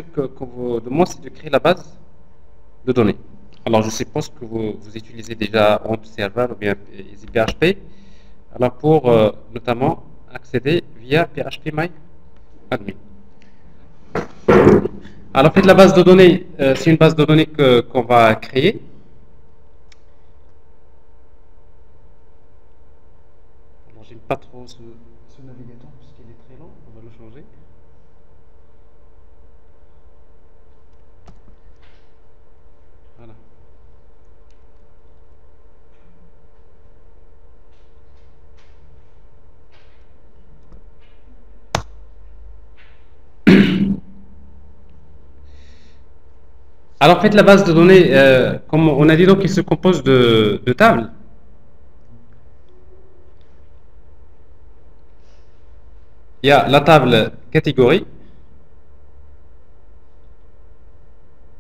qu'on vous demande, c'est de créer la base de données. Alors, je suppose que vous utilisez déjà Web Server ou bien EasyPHP. Alors, pour notamment accéder via PHP MyAdmin. Alors, en fait, la base de données, c'est une base de données qu'on va créer. Alors, j'aime pas trop ce navigateur parce qu'il est très lent. On va le changer. Voilà. Alors, en fait, la base de données, comme on a dit, donc, il se compose de tables. Il y a la table catégorie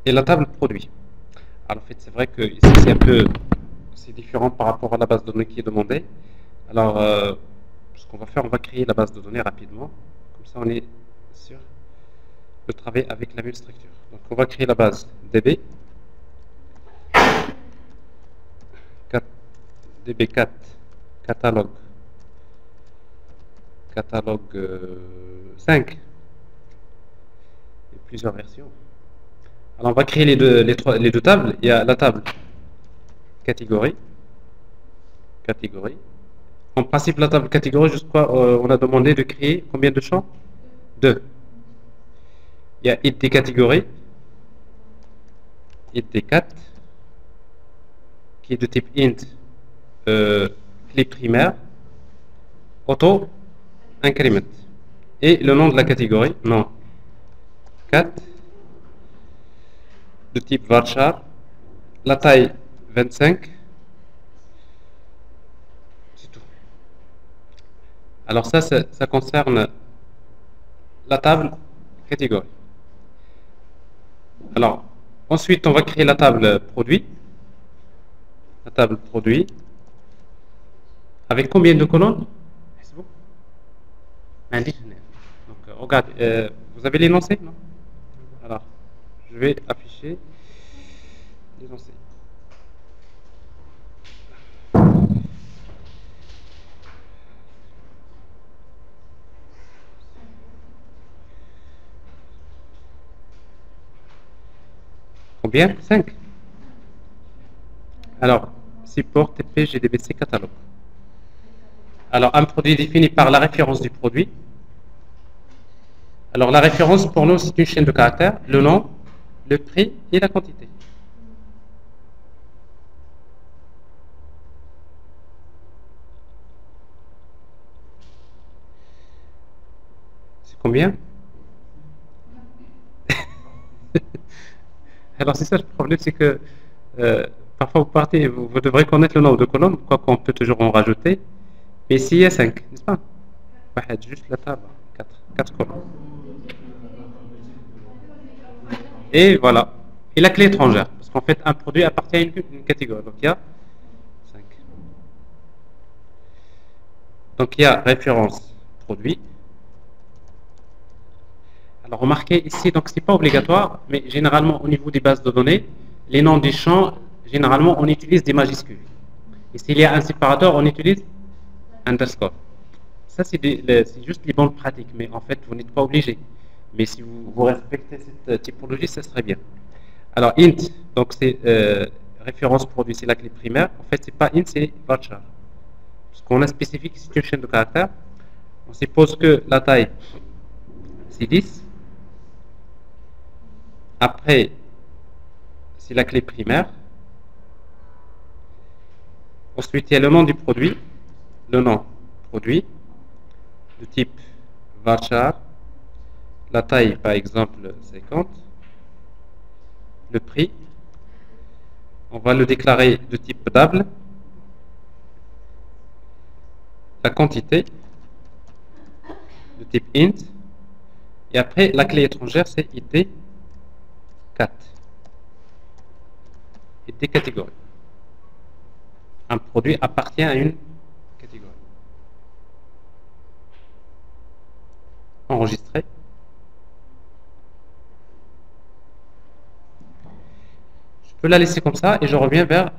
et la table produit. Alors, en fait, c'est vrai que ici, c'est différent par rapport à la base de données qui est demandée. Alors, ce qu'on va faire, on va créer la base de données rapidement. Comme ça, on est sûr de travailler avec la même structure. Donc, on va créer la base DB. DB4, catalogue 5. Il y a plusieurs versions. Alors, on va créer les deux tables. Il y a la table catégorie. En principe, la table catégorie, on a demandé de créer combien de champs? 2. Il y a id des catégories, id des 4, qui est de type int, clé primaire, auto, increment. Et le nom de la catégorie, nom 4, de type varchar, la taille 25, c'est tout. Alors ça concerne la table catégorie. Alors, ensuite, on va créer la table produit. La table produit. Avec combien de colonnes? C'est bon. Donc, regarde, vous avez l'énoncé, non? Alors, je vais afficher l'énoncé. Combien? 5. Alors, support TP GDBC catalogue. Alors, un produit défini par la référence du produit. Alors, la référence, pour nous, c'est une chaîne de caractères, le nom, le prix et la quantité. C'est combien? Alors, c'est ça le problème, c'est que parfois vous devrez connaître le nombre de colonnes, quoi qu'on peut toujours en rajouter. Mais ici, il y a 5, n'est-ce pas? Juste la table, 4 colonnes. Et voilà. Et la clé étrangère, parce qu'en fait, un produit appartient à une catégorie. Donc, il y a 5. Donc, il y a référence produit. Alors, remarquez ici, donc c'est pas obligatoire, mais généralement, au niveau des bases de données, les noms des champs, généralement, on utilise des majuscules. Et s'il y a un séparateur, on utilise underscore. Ça, c'est juste les bonnes pratiques, mais en fait, vous n'êtes pas obligé. Mais si vous respectez cette typologie, ça serait bien. Alors, int, donc c'est référence produit, c'est la clé primaire. En fait, c'est pas int, c'est varchar. Parce qu'on a spécifique, c'est une chaîne de caractères. On suppose que la taille, c'est 10. Après, c'est la clé primaire. Ensuite, il y a le nom du produit. Le nom produit, de type varchar. La taille, par exemple, 50. Le prix, on va le déclarer de type table. La quantité, de type int. Et après, la clé étrangère, c'est id 4. Id catégorie. Un produit appartient à une catégorie. Enregistré. peux la laisser comme ça et je reviens vers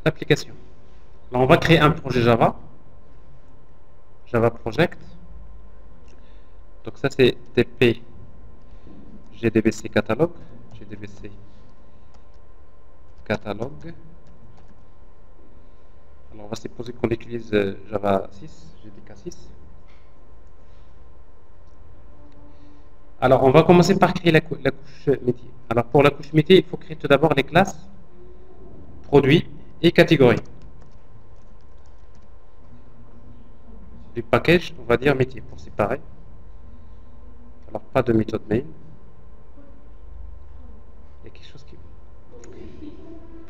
l'application. Alors on va créer un projet Java Project. Donc ça c'est TP GDBC catalogue, GDBC catalogue. Alors on va supposer qu'on utilise Java 6, JDK 6. Alors on va commencer par créer la couche métier. Alors pour la couche métier, il faut créer tout d'abord les classes produits et catégories. Du package, on va dire métier pour séparer. Alors pas de méthode main. Il y a quelque chose qui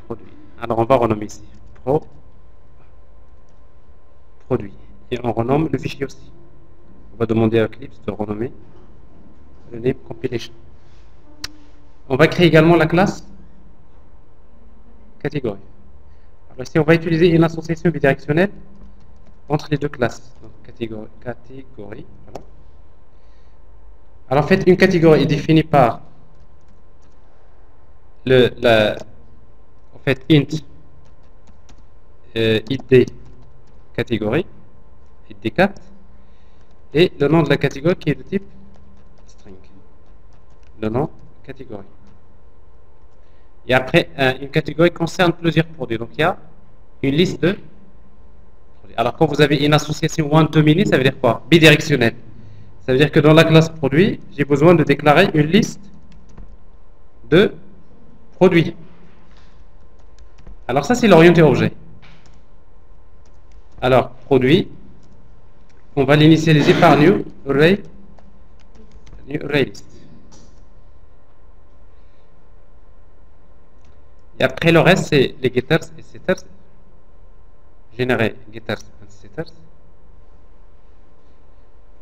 produit. Alors on va renommer ici produit. Et on renomme le fichier aussi. On va demander à Eclipse de renommer le name compilation. On va créer également la classe catégorie. Alors ici on va utiliser une association bidirectionnelle entre les deux classes. Donc, catégorie. Voilà. Alors en fait, une catégorie est définie par en fait int id catégorie, id4, et le nom de la catégorie qui est de type string. Le nom catégorie. Et après, une catégorie concerne plusieurs produits. Donc il y a une liste de produits. Alors quand vous avez une association one-to-many, ça veut dire quoi? Bidirectionnelle. Ça veut dire que dans la classe produit, j'ai besoin de déclarer une liste de produits. Alors ça c'est l'orienté objet. Alors produit, on va l'initialiser par new array list. Et après le reste c'est les getters et setters. Générer getters et setters.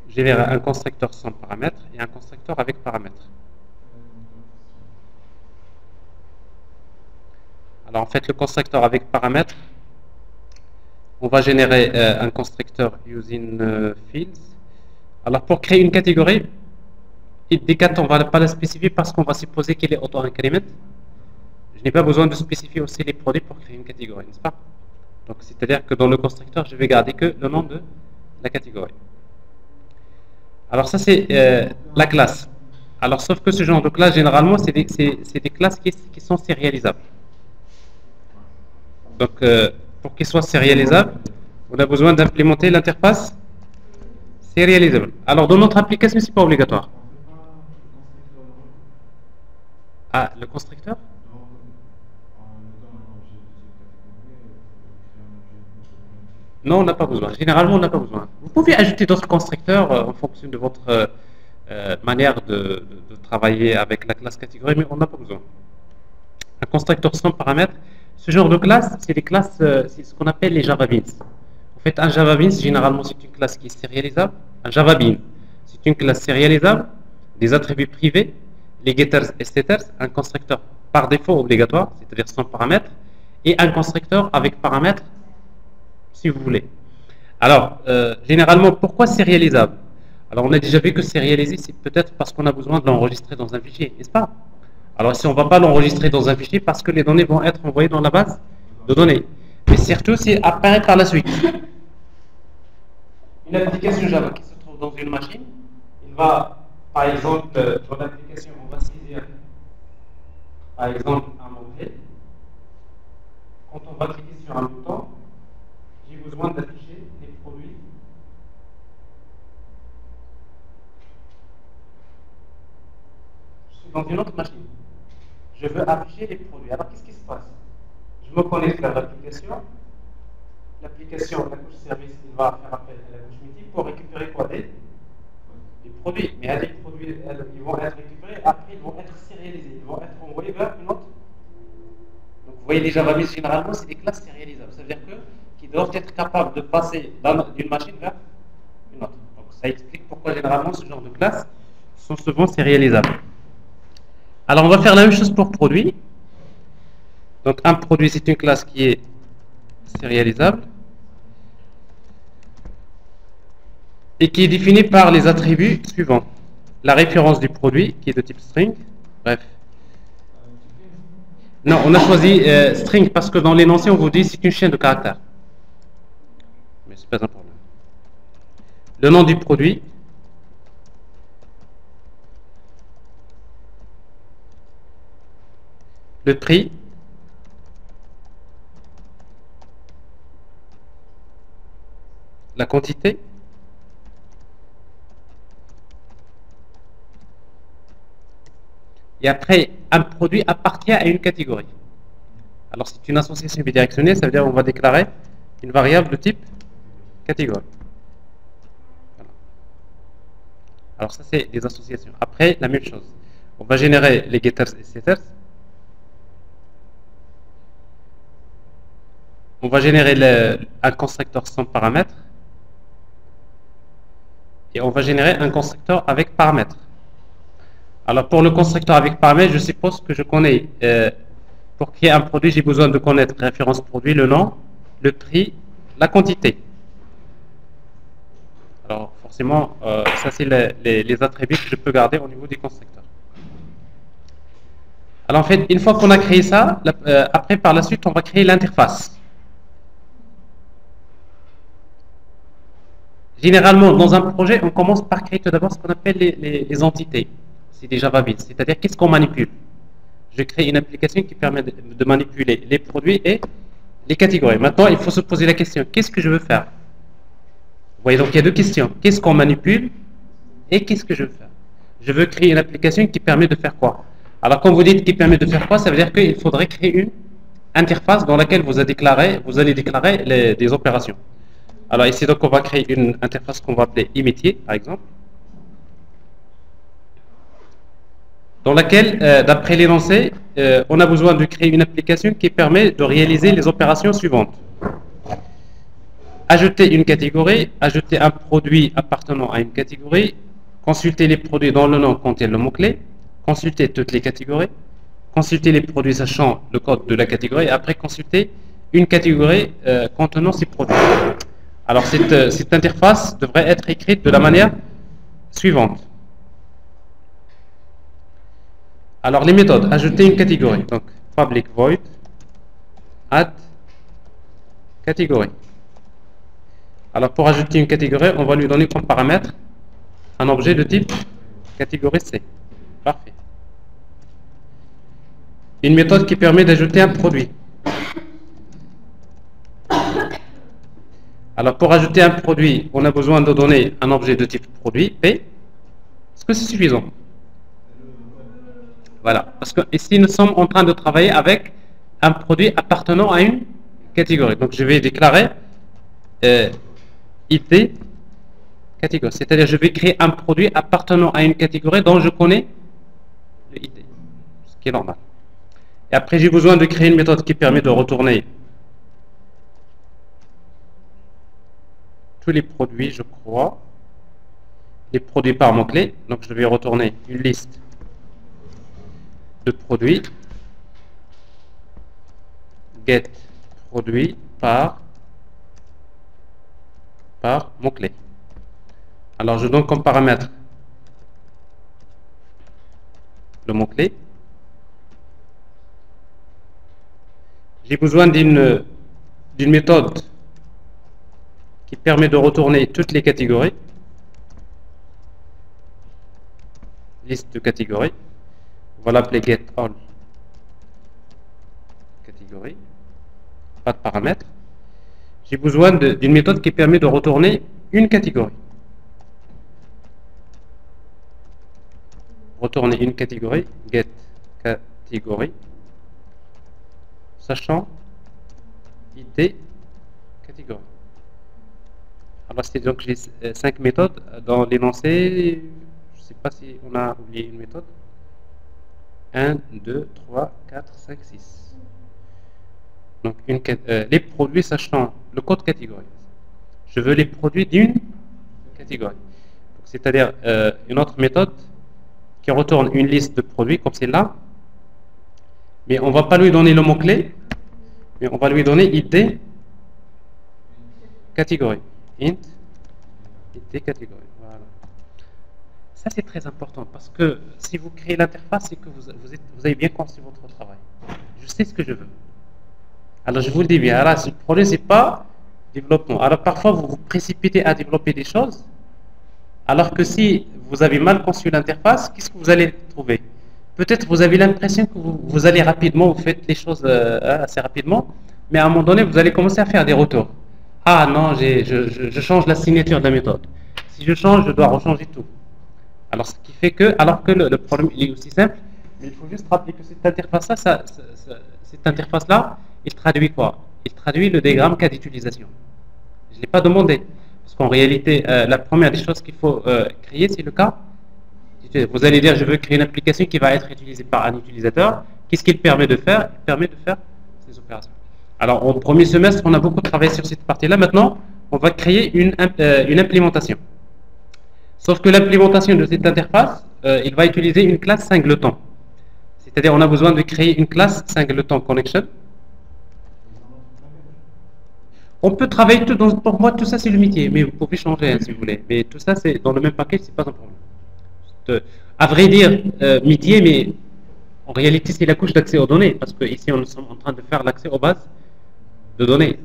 Générer un constructeur sans paramètres et un constructeur avec paramètres. Alors en fait le constructeur avec paramètres, on va générer un constructeur using fields. Alors pour créer une catégorie, id4 on ne va pas la spécifier parce qu'on va supposer qu'il est auto-increment. Je n'ai pas besoin de spécifier aussi les produits pour créer une catégorie, n'est-ce pas? Donc c'est-à-dire que dans le constructeur, je vais garder que le nom de la catégorie. Alors ça c'est la classe. Alors sauf que ce genre de classe, généralement, c'est des classes qui sont sérialisables. Donc pour qu'ils soient sérialisables, on a besoin d'implémenter l'interface sérialisable. Alors dans notre application, c'est pas obligatoire. Ah, le constructeur? Non, on n'a pas besoin. Généralement, on n'a pas besoin. Vous pouvez ajouter d'autres constructeurs en fonction de votre manière de travailler avec la classe catégorie, mais on n'a pas besoin. Un constructeur sans paramètres, ce genre de classe, c'est des classes, c'est ce qu'on appelle les Java Beans. En fait, un Java Beans, généralement, c'est une classe qui est sérialisable. Un Java Bean, c'est une classe sérialisable, des attributs privés, les getters et setters, un constructeur par défaut obligatoire, c'est-à-dire sans paramètres, et un constructeur avec paramètres, si vous voulez. Alors, généralement, pourquoi sérialisable? Alors, on a déjà vu que sérialiser, c'est peut-être parce qu'on a besoin de l'enregistrer dans un fichier, n'est-ce pas? Alors, si on ne va pas l'enregistrer dans un fichier, parce que les données vont être envoyées dans la base de données. Mais surtout, c'est apparaît par la suite. Une application Java qui se trouve dans une machine, il va, par exemple, dans l'application, on va saisir, par exemple, un mot-clé. Quand on va cliquer sur un bouton, j'ai besoin d'afficher les produits. Je suis dans une autre machine. Je veux afficher les produits. Alors, qu'est-ce qui se passe? Je me connecte vers l'application. L'application, la couche service, il va faire appel à la couche métier pour récupérer quoi? Des produits. Mais les produits, ils vont être récupérés, après ils vont être sérialisés. Ils vont être envoyés vers une autre. Donc, vous voyez, les Java Beans, généralement, c'est des classes sérialisables. Ça veut dire qu'ils doivent être capables de passer d'une machine vers une autre. Donc, ça explique pourquoi, généralement, ce genre de classes sont souvent sérialisables. Alors, on va faire la même chose pour produit. Donc, un produit, c'est une classe qui est sérialisable et qui est définie par les attributs suivants. La référence du produit, qui est de type string. Bref. Non, on a choisi string parce que dans l'énoncé, on vous dit c'est une chaîne de caractères. Mais c'est pas un problème. Le nom du produit. Le prix. La quantité. Et après, un produit appartient à une catégorie. Alors, c'est une association bidirectionnelle, ça veut dire qu'on va déclarer une variable de type catégorie. Voilà. Alors, ça, c'est les associations. Après, la même chose. On va générer les getters et setters. On va générer un constructeur sans paramètres. Et on va générer un constructeur avec paramètres. Alors, pour le constructeur avec paramètres, je suppose que je connais, pour créer un produit, j'ai besoin de connaître la référence produit, le nom, le prix, la quantité. Alors, forcément, ça, c'est les attributs que je peux garder au niveau des constructeurs. Alors, en fait, une fois qu'on a créé ça, après, par la suite, on va créer l'interface. Généralement, dans un projet, on commence par créer tout d'abord ce qu'on appelle les entités. C'est des Java Bits. C'est-à-dire, qu'est-ce qu'on manipule? Je crée une application qui permet de manipuler les produits et les catégories. Maintenant, il faut se poser la question, qu'est-ce que je veux faire? Vous voyez, donc il y a deux questions. Qu'est-ce qu'on manipule et qu'est-ce que je veux faire? Je veux créer une application qui permet de faire quoi? Alors, quand vous dites qui permet de faire quoi, ça veut dire qu'il faudrait créer une interface dans laquelle vous allez déclarer des opérations. Alors ici, donc, on va créer une interface qu'on va appeler e-métier, par exemple, dans laquelle, d'après l'énoncé, on a besoin de créer une application qui permet de réaliser les opérations suivantes. Ajouter une catégorie, ajouter un produit appartenant à une catégorie, consulter les produits dont le nom contient le mot-clé, consulter toutes les catégories, consulter les produits sachant le code de la catégorie, et après consulter une catégorie contenant ces produits. Alors cette interface devrait être écrite de la manière suivante. Alors les méthodes, ajouter une catégorie. Donc public void add catégorie. Alors pour ajouter une catégorie, on va lui donner comme paramètre un objet de type catégorie C. Parfait. Une méthode qui permet d'ajouter un produit. Alors pour ajouter un produit, on a besoin de donner un objet de type produit P. Est-ce que c'est suffisant? Voilà, parce que ici nous sommes en train de travailler avec un produit appartenant à une catégorie. Donc je vais déclarer IT catégorie, c'est-à-dire je vais créer un produit appartenant à une catégorie dont je connais le ID, ce qui est normal. Et après j'ai besoin de créer une méthode qui permet de retourner tous les produits, je crois, les produits par mot-clé. Donc je vais retourner une liste de produits, get produit par mot-clé. Alors je donne comme paramètre le mot-clé. J'ai besoin d'une méthode qui permet de retourner toutes les catégories, liste de catégories. On va l'appeler get all catégories, pas de paramètres. J'ai besoin d'une méthode qui permet de retourner une catégorie. Retourner une catégorie, get catégorie, sachant id catégorie. Alors c'est donc j'ai 5 méthodes dans l'énoncé. Je ne sais pas si on a oublié une méthode. 1, 2, 3, 4, 5, 6. Donc les produits sachant le code catégorie. Je veux les produits d'une catégorie. C'est-à-dire une autre méthode qui retourne une liste de produits comme celle-là. Mais on ne va pas lui donner le mot-clé, mais on va lui donner id catégorie. Int id catégorie. Voilà. Ça c'est très important parce que si vous créez l'interface, c'est que vous avez bien conçu votre travail. Je sais ce que je veux. Alors, je vous le dis bien, alors, le problème, c'est pas développement. Alors, parfois, vous vous précipitez à développer des choses, alors que si vous avez mal conçu l'interface, qu'est-ce que vous allez trouver? Peut-être vous avez l'impression que vous allez rapidement, vous faites les choses assez rapidement, mais à un moment donné, vous allez commencer à faire des retours. Ah non, je change la signature de la méthode. Si je change, je dois rechanger tout. Alors, ce qui fait que, alors que le problème il est aussi simple, mais il faut juste rappeler que cette interface-là, cette interface-là, il traduit quoi? Il traduit le diagramme cas d'utilisation. Je ne l'ai pas demandé. Parce qu'en réalité, la première des choses qu'il faut créer, c'est le cas. Vous allez dire, je veux créer une application qui va être utilisée par un utilisateur. Qu'est-ce qu'il permet de faire? Il permet de faire ces opérations. Alors, au premier semestre, on a beaucoup travaillé sur cette partie-là. Maintenant, on va créer une implémentation. Sauf que l'implémentation de cette interface, il va utiliser une classe singleton. C'est-à-dire, on a besoin de créer une classe singleton connection. On peut travailler tout, pour moi, tout ça c'est le métier, mais vous pouvez changer hein, si vous voulez. Mais tout ça, c'est dans le même paquet, c'est pas un problème. À vrai dire, métier, mais en réalité, c'est la couche d'accès aux données, parce que ici, nous sommes en train de faire l'accès aux bases de données.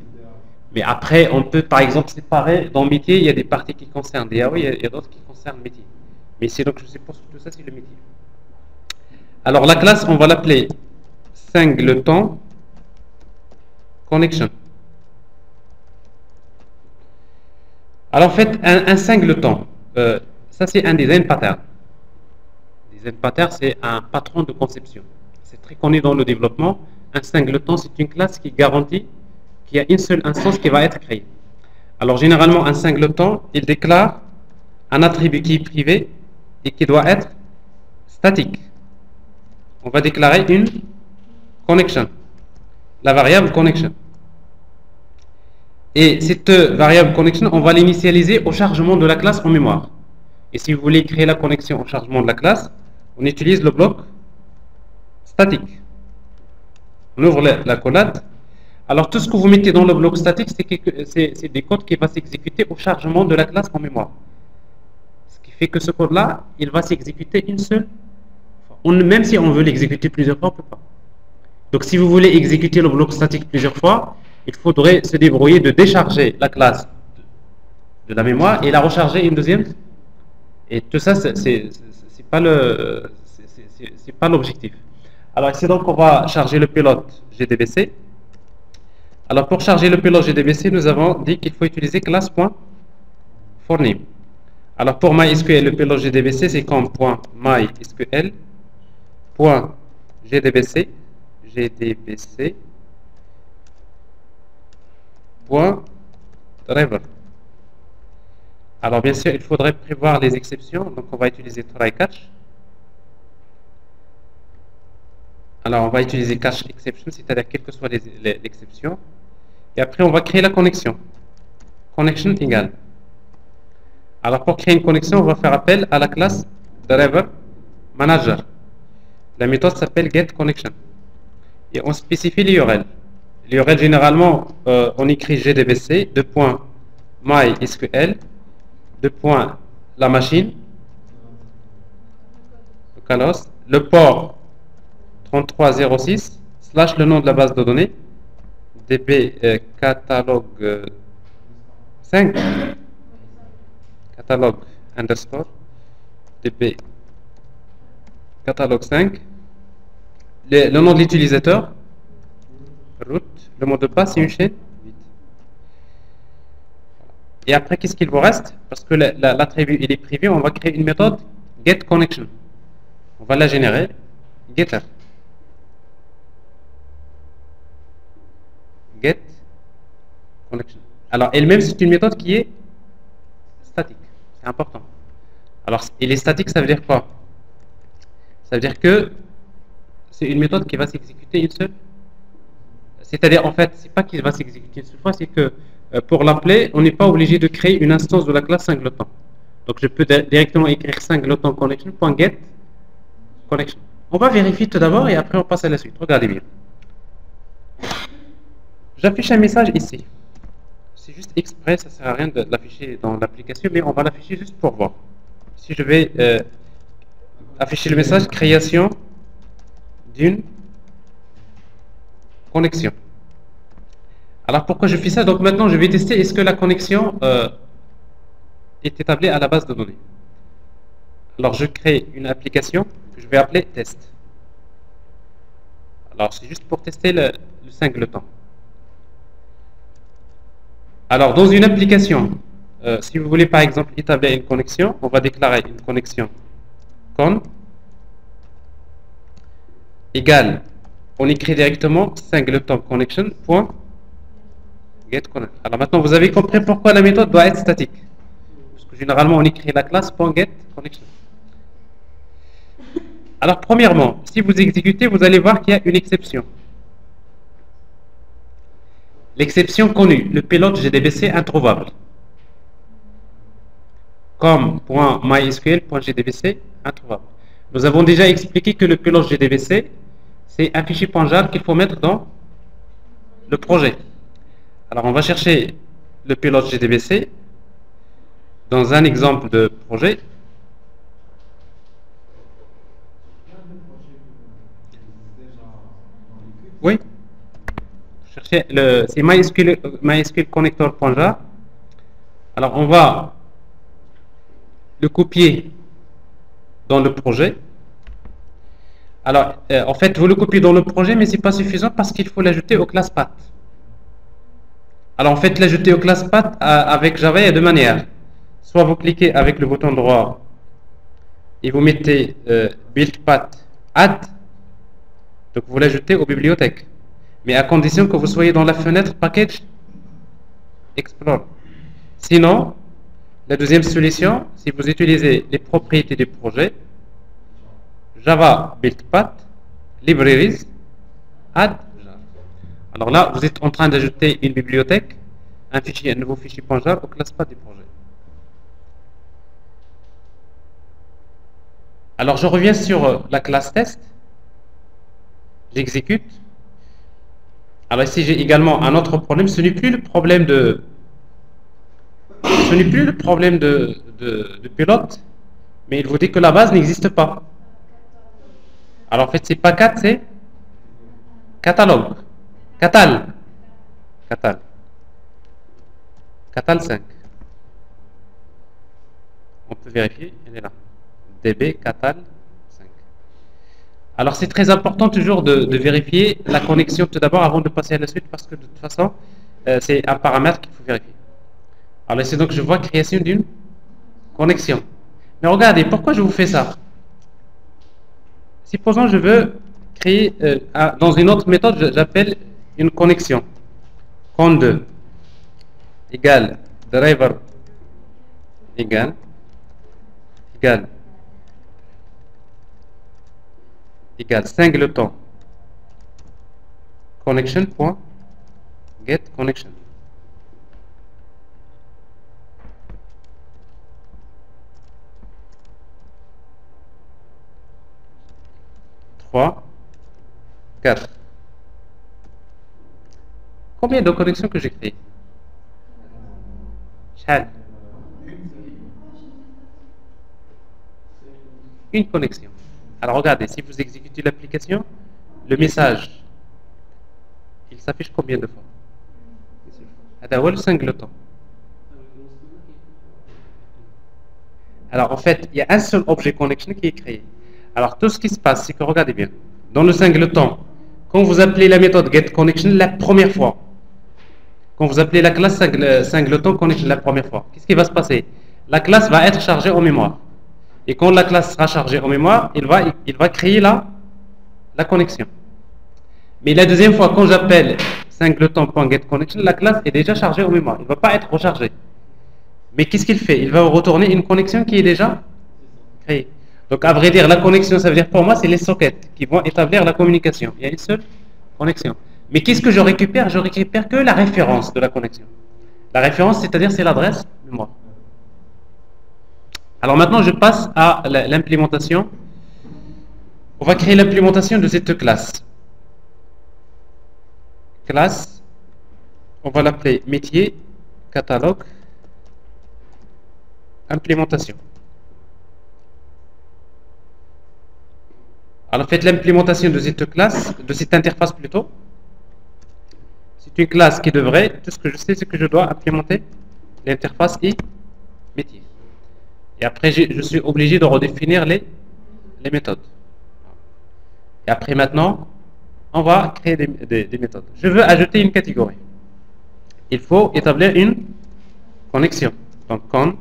Mais après, on peut par exemple séparer dans métier, il y a des parties qui concernent des DAO, il y a d'autres qui concernent métier. Mais c'est donc je suppose que tout ça c'est le métier. Alors la classe, on va l'appeler singleton connection. Alors en fait, un singleton, ça c'est un design pattern. Design pattern, c'est un patron de conception. C'est très connu dans le développement. Un singleton, c'est une classe qui garantit qu'il y a une seule instance qui va être créée. Alors généralement, un singleton, il déclare un attribut qui est privé et qui doit être statique. On va déclarer une connection, la variable connection. Et cette variable connection, on va l'initialiser au chargement de la classe en mémoire. Et si vous voulez créer la connexion au chargement de la classe, on utilise le bloc statique. On ouvre la collade. Alors tout ce que vous mettez dans le bloc statique, c'est des codes qui vont s'exécuter au chargement de la classe en mémoire. Ce qui fait que ce code-là, il va s'exécuter une seule fois. Même si on veut l'exécuter plusieurs fois, on ne peut pas. Donc si vous voulez exécuter le bloc statique plusieurs fois, il faudrait se débrouiller de décharger la classe de la mémoire et la recharger une deuxième. Et tout ça, c'est pas l'objectif. Alors ici donc on va charger le pilote GDBC. Alors pour charger le pilote GDBC, nous avons dit qu'il faut utiliser classe.forName. Alors pour MySQL, le pilote GDBC, c'est comme .mysql.gdbc .driver. Alors bien sûr, il faudrait prévoir les exceptions, donc on va utiliser try catch. Alors on va utiliser catch exception, c'est-à-dire quelle que soit l'exception. Et après on va créer la connexion. Connection égale. Alors pour créer une connexion, on va faire appel à la classe driver manager. La méthode s'appelle getConnection. Et on spécifie l'URL. L'URL généralement, on écrit gdbc, .mysql, la machine, localhost, le port 3306, / le nom de la base de données, db catalogue 5, catalogue underscore, db catalogue 5, le nom de l'utilisateur, root, le mot de passe, c'est une chaîne. Et après, qu'est-ce qu'il vous reste? Parce que l'attribut il est privé, on va créer une méthode getConnection. On va la générer, getter. GetConnection. Alors, elle-même, c'est une méthode qui est statique. C'est important. Alors, il est statique, ça veut dire quoi? Ça veut dire que c'est une méthode qui va s'exécuter une seule. C'est-à-dire, en fait, c'est pas qu'il va s'exécuter une seule fois, c'est que pour l'appeler, on n'est pas obligé de créer une instance de la classe singleton. Donc, je peux directement écrire singleton connection.get connection. On va vérifier tout d'abord et après on passe à la suite. Regardez bien. J'affiche un message ici. C'est juste exprès, ça ne sert à rien de l'afficher dans l'application, mais on va l'afficher juste pour voir. Si je vais afficher le message création d'une connexion. Alors pourquoi je fais ça? Donc maintenant je vais tester est-ce que la connexion est établie à la base de données. Alors je crée une application que je vais appeler test. Alors c'est juste pour tester le singleton. Alors dans une application, si vous voulez par exemple établir une connexion, on va déclarer une connexion con égale, on écrit directement singleton connection point get connect. Alors maintenant vous avez compris pourquoi la méthode doit être statique. Parce que généralement on écrit la classe .get connection. Alors premièrement, si vous exécutez, vous allez voir qu'il y a une exception. L'exception connue, le pilote GDBC introuvable. Comme .mysql.gdbc introuvable. Nous avons déjà expliqué que le pilote GDBC, c'est un fichier .jar qu'il faut mettre dans le projet. Alors on va chercher le pilote GDBC dans un exemple de projet. Oui. C'est MySQL connector.jar. Alors on va le copier dans le projet. Alors en fait vous le copiez dans le projet, mais c'est pas suffisant parce qu'il faut l'ajouter aux classes path. Alors en fait l'ajouter aux classes path avec Java il y a deux manières. Soit vous cliquez avec le bouton droit et vous mettez build path add, donc vous l'ajoutez aux bibliothèques, mais à condition que vous soyez dans la fenêtre package explore. Sinon, la deuxième solution, si vous utilisez les propriétés du projet, Java build path libraries add. Alors là, vous êtes en train d'ajouter une bibliothèque, un nouveau fichier .jar aux classes path du projet. Alors je reviens sur la classe test. J'exécute. Alors ici j'ai également un autre problème. Ce n'est plus le problème de pilote, mais il vous dit que la base n'existe pas. Alors en fait c'est pas 4, c'est catalogue. Catal 5. On peut vérifier, elle est là. DB Catal 5. Alors c'est très important toujours de vérifier la connexion tout d'abord avant de passer à la suite, parce que de toute façon c'est un paramètre qu'il faut vérifier. Alors ici donc je vois création d'une connexion. Mais regardez, pourquoi je vous fais ça? Supposons je veux créer dans une autre méthode, j'appelle une connexion con2 égale driver égale singleton connection.get connection. Trois, 4. Combien de connexions que j'ai créées? Une connexion. Alors regardez, si vous exécutez l'application, le message, il s'affiche combien de fois? Le singleton. Alors en fait, il y a un seul objet connection qui est créé. Alors tout ce qui se passe, c'est que regardez bien, dans le singleton, quand vous appelez la méthode getConnection la première fois, quand vous appelez la classe singleton connection la première fois, qu'est-ce qui va se passer? La classe va être chargée en mémoire. Et quand la classe sera chargée en mémoire, il va créer la connexion. Mais la deuxième fois, quand j'appelle singleton.getConnection, la classe est déjà chargée en mémoire. Il ne va pas être rechargée. Mais qu'est-ce qu'il fait? Il va retourner une connexion qui est déjà créée. Donc à vrai dire, la connexion, ça veut dire pour moi, c'est les sockets qui vont établir la communication. Il y a une seule connexion. Mais qu'est-ce que je récupère? Je récupère que la référence de la connexion. La référence, c'est-à-dire c'est l'adresse mémoire. Alors maintenant, je passe à l'implémentation. On va créer l'implémentation de cette classe. Classe, on va l'appeler métier, catalogue, implémentation. Alors, faites l'implémentation de cette classe, de cette interface plutôt. C'est une classe qui devrait, tout ce que je sais, c'est que je dois implémenter l'interface métier. Et après, je suis obligé de redéfinir les méthodes. Et après, maintenant, on va créer des méthodes. Je veux ajouter une catégorie. Il faut établir une connexion. Donc, con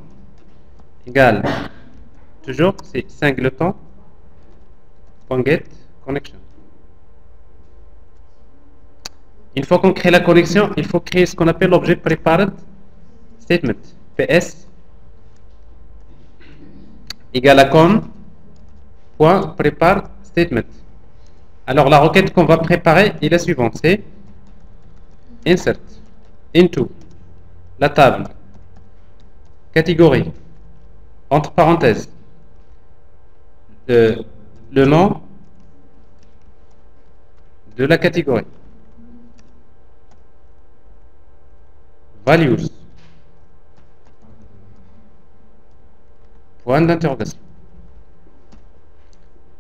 égale, toujours, c'est singleton, .get, connection. Une fois qu'on crée la connexion, il faut créer ce qu'on appelle l'objet prepared statement. PS égale à con.prepare statement. Alors la requête qu'on va préparer est la suivante, c'est insert into la table catégorie entre parenthèses le nom de la catégorie, values, point d'interrogation.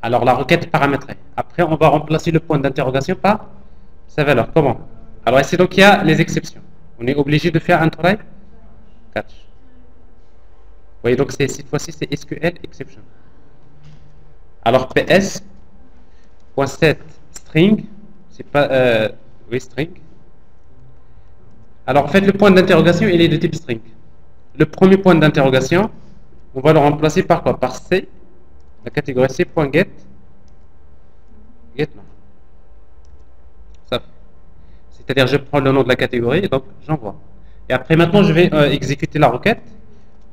Alors la requête paramétrée. Après, on va remplacer le point d'interrogation par sa valeur. Comment? Alors ici, donc, il y a les exceptions. On est obligé de faire un try catch. Vous voyez, donc cette fois-ci, c'est SQL exception. Alors ps.set string, c'est pas oui, string. Alors en fait, le point d'interrogation, il est de type string. Le premier point d'interrogation, on va le remplacer par quoi? Par C. La catégorie C.get nom. Ça. C'est-à-dire je prends le nom de la catégorie et donc j'envoie. Et après maintenant je vais exécuter la requête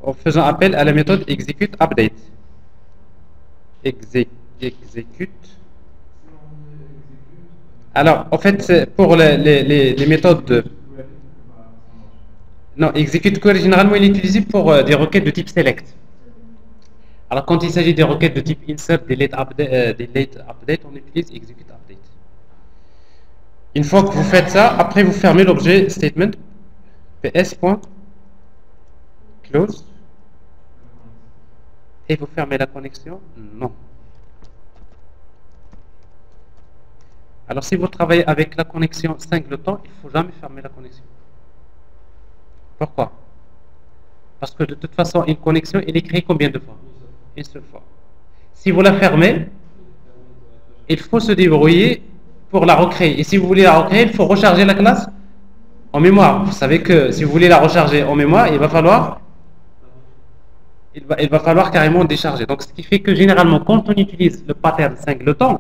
en faisant appel à la méthode execute update. Execute. Alors en fait pour les méthodes de... Non, execute query généralement il est utilisé pour des requêtes de type select. Alors quand il s'agit des requêtes de type insert, delete, update, on utilise execute update. Une fois que vous faites ça, après vous fermez l'objet statement ps.close et vous fermez la connexion. Non. Alors si vous travaillez avec la connexion singleton, il ne faut jamais fermer la connexion. Pourquoi? Parce que de toute façon, une connexion, elle est créée combien de fois? Une seule fois. Si vous la fermez, il faut se débrouiller pour la recréer. Et si vous voulez la recréer, il faut recharger la classe en mémoire. Vous savez que si vous voulez la recharger en mémoire, il va falloir carrément décharger. Donc ce qui fait que généralement, quand on utilise le pattern singleton,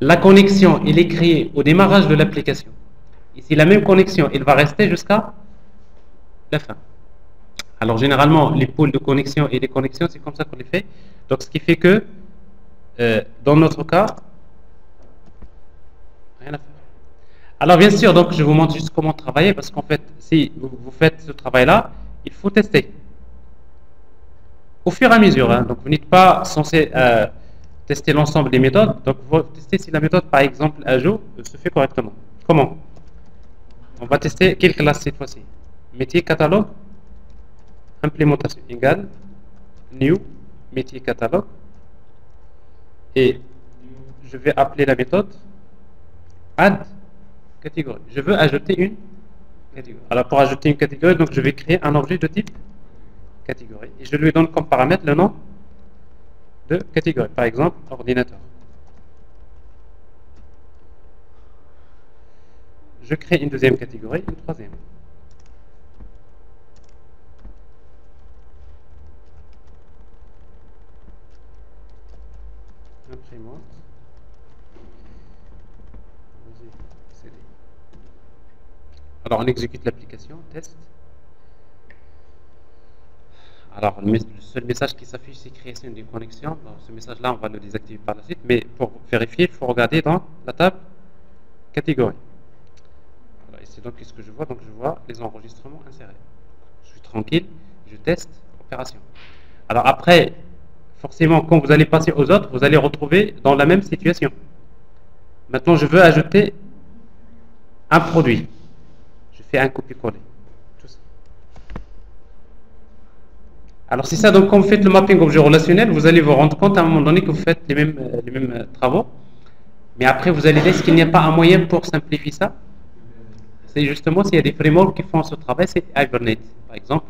la connexion, elle est créée au démarrage de l'application. Et si la même connexion, elle va rester jusqu'à la fin. Alors généralement, les pôles de connexion et les connexions, c'est comme ça qu'on les fait. Donc ce qui fait que, dans notre cas, rien à faire. Alors bien sûr, donc je vous montre juste comment travailler, parce qu'en fait, si vous faites ce travail-là, il faut tester. Au fur et à mesure, hein. Donc vous n'êtes pas censé tester l'ensemble des méthodes, donc vous testez si la méthode, par exemple, ajout, se fait correctement. Comment? On va tester quelle classe cette fois-ci? Métier catalogue, implémentation égale new métier catalogue, et je vais appeler la méthode add catégorie. Je veux ajouter une catégorie. Alors pour ajouter une catégorie, donc je vais créer un objet de type catégorie et je lui donne comme paramètre le nom de catégorie, par exemple ordinateur. Je crée une deuxième catégorie, une troisième. Imprimante. Alors on exécute l'application, test. Alors le seul message qui s'affiche, c'est création d'une connexion. Alors, ce message-là, on va le désactiver par la suite. Mais pour vérifier, il faut regarder dans la table catégorie. Alors ici, donc, qu'est-ce que je vois? Donc je vois les enregistrements insérés. Je suis tranquille, je teste opération. Alors après, forcément, quand vous allez passer aux autres, vous allez retrouver dans la même situation. Maintenant, je veux ajouter un produit. Je fais un copier-coller. Alors c'est ça, donc quand vous faites le mapping objet relationnel, vous allez vous rendre compte à un moment donné que vous faites les mêmes travaux. Mais après, vous allez dire, est-ce qu'il n'y a pas un moyen pour simplifier ça? C'est justement s'il y a des frameworks qui font ce travail, c'est Hibernate. Par exemple,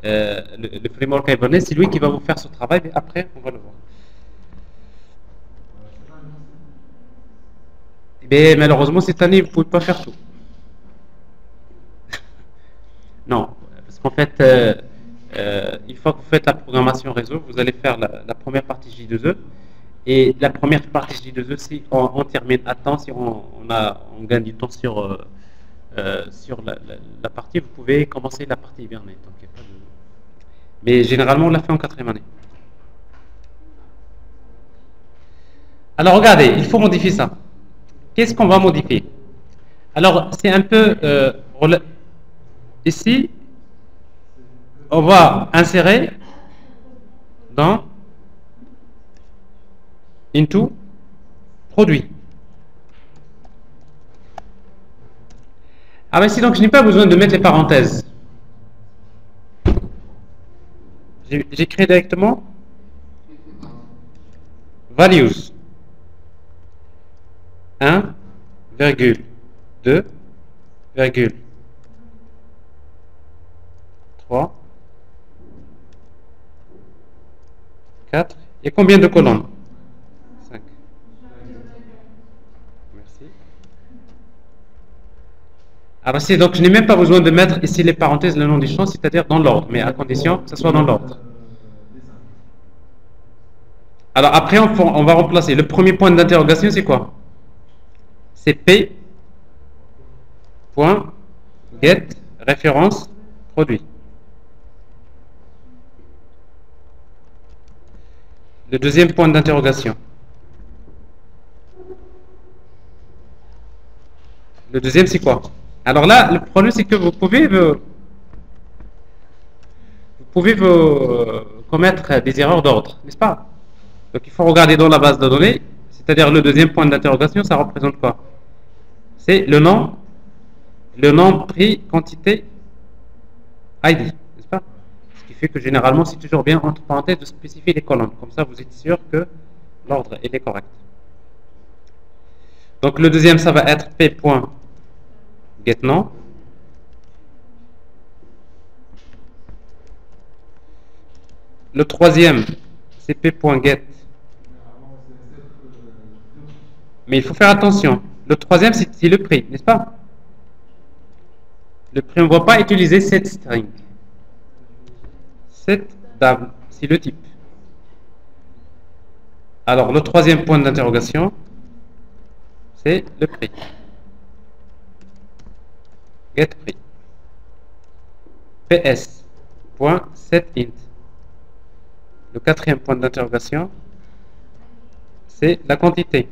le framework Hibernate, c'est lui qui va vous faire ce travail, mais après, on va le voir. Mais malheureusement, cette année, vous ne pouvez pas faire tout. Non, parce qu'en fait, une fois que vous faites la programmation réseau, vous allez faire la première partie J2E. Et la première partie J2E, si on termine à temps, si on gagne du temps sur la partie, vous pouvez commencer la partie hibernée. Donc, y a pas de... Mais généralement, on l'a fait en quatrième année. Alors, regardez, il faut modifier ça. Qu'est-ce qu'on va modifier? Alors, c'est un peu... ici, on va insérer dans into produit. Ah ben si, donc je n'ai pas besoin de mettre les parenthèses. J'écris directement values 1,2,3 4. Et combien de colonnes? 5. Merci. Alors ici, donc je n'ai même pas besoin de mettre ici les parenthèses, le nom du champ, c'est-à-dire dans l'ordre, mais à condition que ce soit dans l'ordre. Alors après, on va remplacer. Le premier point d'interrogation, c'est quoi? C'est P. Get référence produit. Le deuxième point d'interrogation. Le deuxième, c'est quoi? Alors là, le problème, c'est que vous pouvez commettre des erreurs d'ordre, n'est-ce pas? Donc il faut regarder dans la base de données, c'est-à-dire le deuxième point d'interrogation, ça représente quoi? C'est le nom, prix, quantité, ID, n'est-ce pas? Ce qui fait que généralement, c'est toujours bien, entre parenthèses, de spécifier les colonnes. Comme ça, vous êtes sûr que l'ordre est correct. Donc le deuxième, ça va être p.getNom. Le troisième, c'est p.get. Mais il faut faire attention. Le troisième, c'est le prix, n'est-ce pas? Le prix, on ne va pas utiliser cette string. Cette dame, c'est le type. Alors, le troisième point d'interrogation, c'est le prix. Get prix. ps.setInt. Le quatrième point d'interrogation, c'est la quantité.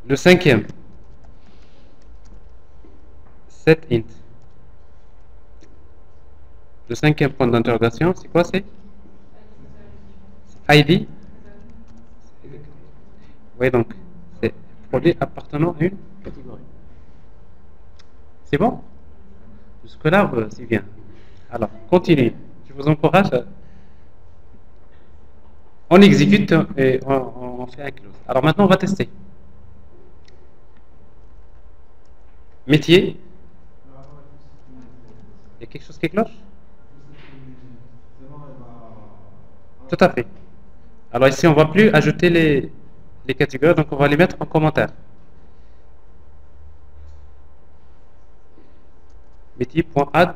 Le cinquième, setInt. Le cinquième point d'interrogation, c'est quoi? C'est ID. Oui, donc, c'est produit appartenant à une catégorie. C'est bon? Jusque-là, c'est bien. Alors, continue. Je vous encourage. On exécute et on fait un close. Alors maintenant, on va tester. Métier. Il y a quelque chose qui cloche? Tout à fait. Alors ici, on ne va plus ajouter les catégories, donc on va les mettre en commentaire. Métier.add.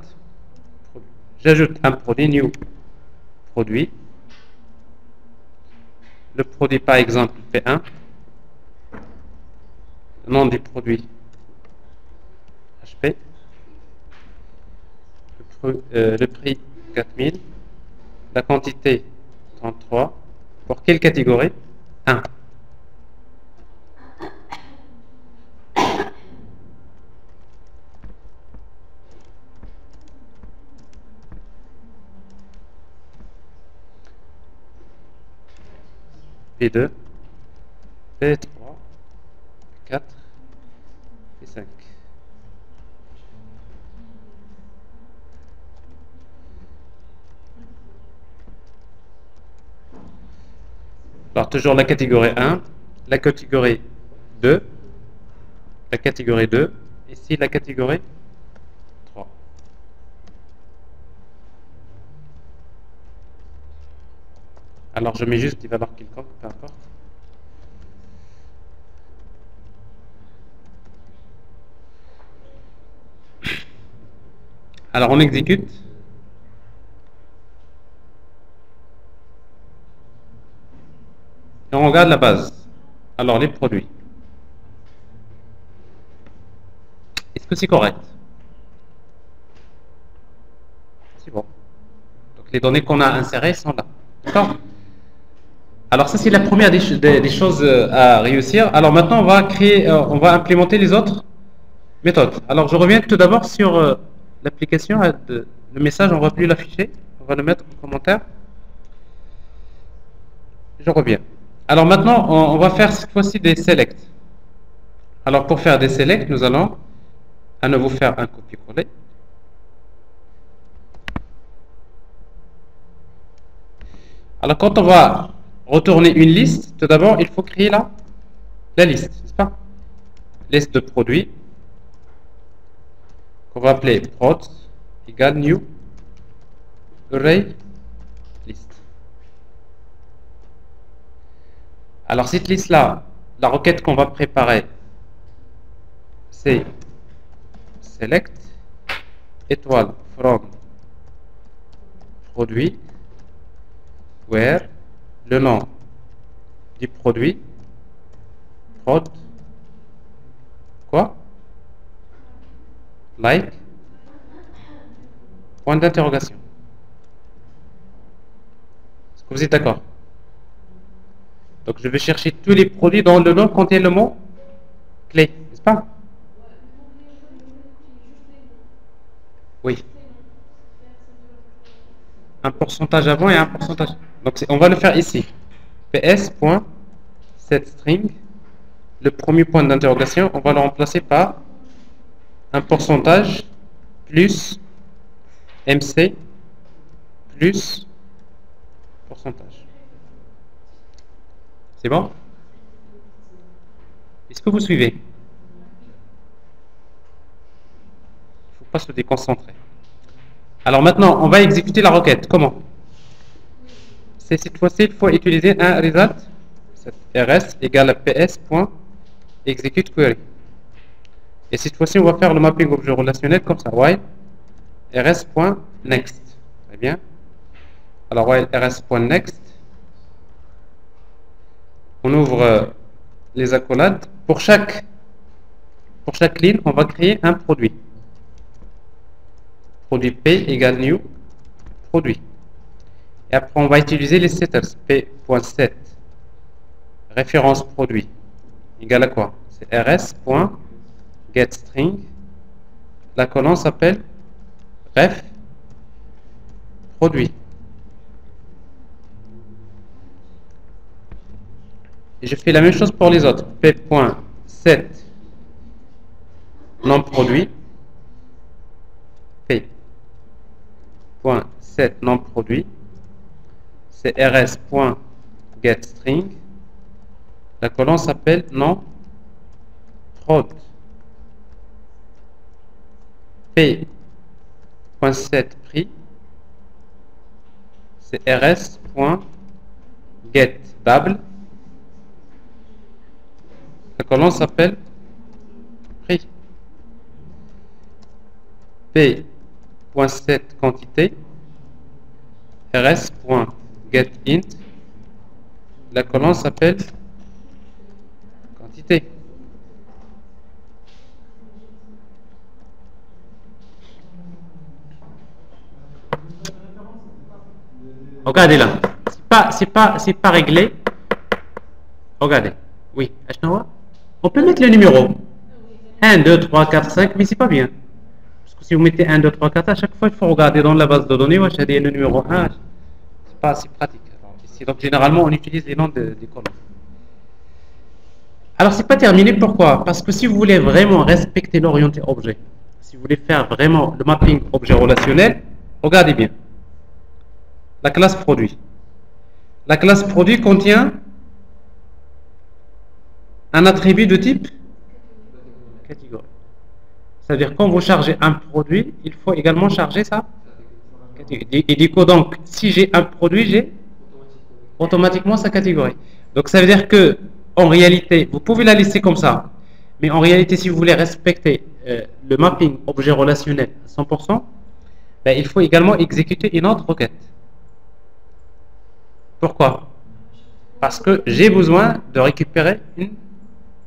J'ajoute un produit, new produit. Le produit, par exemple, P1. Le nom du produit, HP. Le prix, 4000. La quantité, 33. Pour quelle catégorie? 1. P2, P3, 4 et 5. Alors toujours la catégorie 1, la catégorie 2, la catégorie 2, ici la catégorie 3. Alors je mets juste des valeurs quelconques, peu importe. Alors on exécute. Et on regarde la base. Alors les produits. Est-ce que c'est correct? C'est bon. Donc les données qu'on a insérées sont là. D'accord? Alors ça c'est la première des choses à réussir. Alors maintenant on va créer, on va implémenter les autres méthodes. Alors je reviens tout d'abord sur l'application. Le message, on ne va plus l'afficher. On va le mettre en commentaire. Je reviens. Alors maintenant on va faire cette fois-ci des selects. Alors pour faire des selects, nous allons à nouveau faire un copier-coller. Alors quand on va retourner une liste, tout d'abord il faut créer la liste, n'est-ce pas? Liste de produits qu'on va appeler prod égale new array list. Alors cette liste là, la requête qu'on va préparer, c'est select étoile from produit where le nom du produit prod quoi like point d'interrogation. Est-ce que vous êtes d'accord? Donc je vais chercher tous les produits dont le nom contient le mot clé, n'est-ce pas? Oui. Un pourcentage avant et un pourcentage. Donc on va le faire ici. ps.setString. Le premier point d'interrogation, on va le remplacer par un pourcentage plus MC plus pourcentage. C'est bon? Est-ce que vous suivez? Il ne faut pas se déconcentrer. Alors maintenant, on va exécuter la requête. Comment? C'est cette fois-ci, il faut utiliser un result. rs égale à ps.execute query. Et cette fois-ci, on va faire le mapping objet relationnel comme ça. While rs.next. Très bien. Alors, while rs.next, on ouvre les accolades. Pour chaque ligne, on va créer un produit. Produit P égale new produit. Et après, on va utiliser les setters. P.set référence produit égale à quoi? C'est rs.getString. La colonne s'appelle ref produit. Et je fais la même chose pour les autres. P.set nom produit. P.set nom produit. C'est rs.getString. La colonne s'appelle nom prod. P.set prix. C'est rs.getDouble. La colonne s'appelle prix. P.set quantité. rs.getInt. La colonne s'appelle quantité. Regardez là. C'est pas réglé. Regardez. Oui. On peut mettre le numéro. 1, 2, 3, 4, 5, mais c'est pas bien. Parce que si vous mettez 1, 2, 3, 4, à chaque fois, il faut regarder dans la base de données. Ouais, j'ai le numéro 1. C'est pas assez pratique. Alors, ici, donc, généralement, on utilise les noms des colonnes. Alors, c'est pas terminé. Pourquoi? Parce que si vous voulez vraiment respecter l'orienté objet, si vous voulez faire vraiment le mapping objet relationnel, regardez bien. La classe produit. La classe produit contient un attribut de type catégorie. C'est-à-dire quand vous chargez un produit, il faut également charger ça. Et du coup, donc, si j'ai un produit, j'ai automatiquement sa catégorie. Donc ça veut dire que en réalité, vous pouvez la laisser comme ça, mais en réalité, si vous voulez respecter le mapping objet relationnel à 100%, ben, il faut également exécuter une autre requête. Pourquoi? Parce que j'ai besoin de récupérer une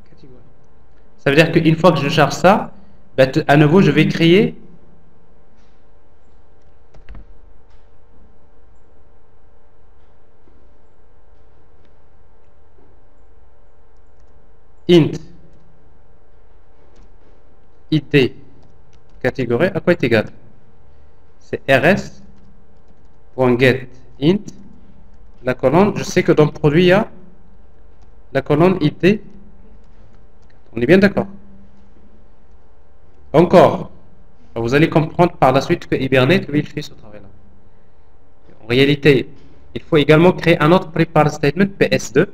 catégorie. Ça veut dire qu'une fois que je charge ça, ben, à nouveau, je vais créer int it catégorie à quoi est égal? C'est rs.get int la colonne, je sais que dans le produit il y a la colonne it. On est bien d'accord? Encore, vous allez comprendre par la suite que Hibernate, lui, il fait ce travail-là. En réalité, il faut également créer un autre prepare statement PS2.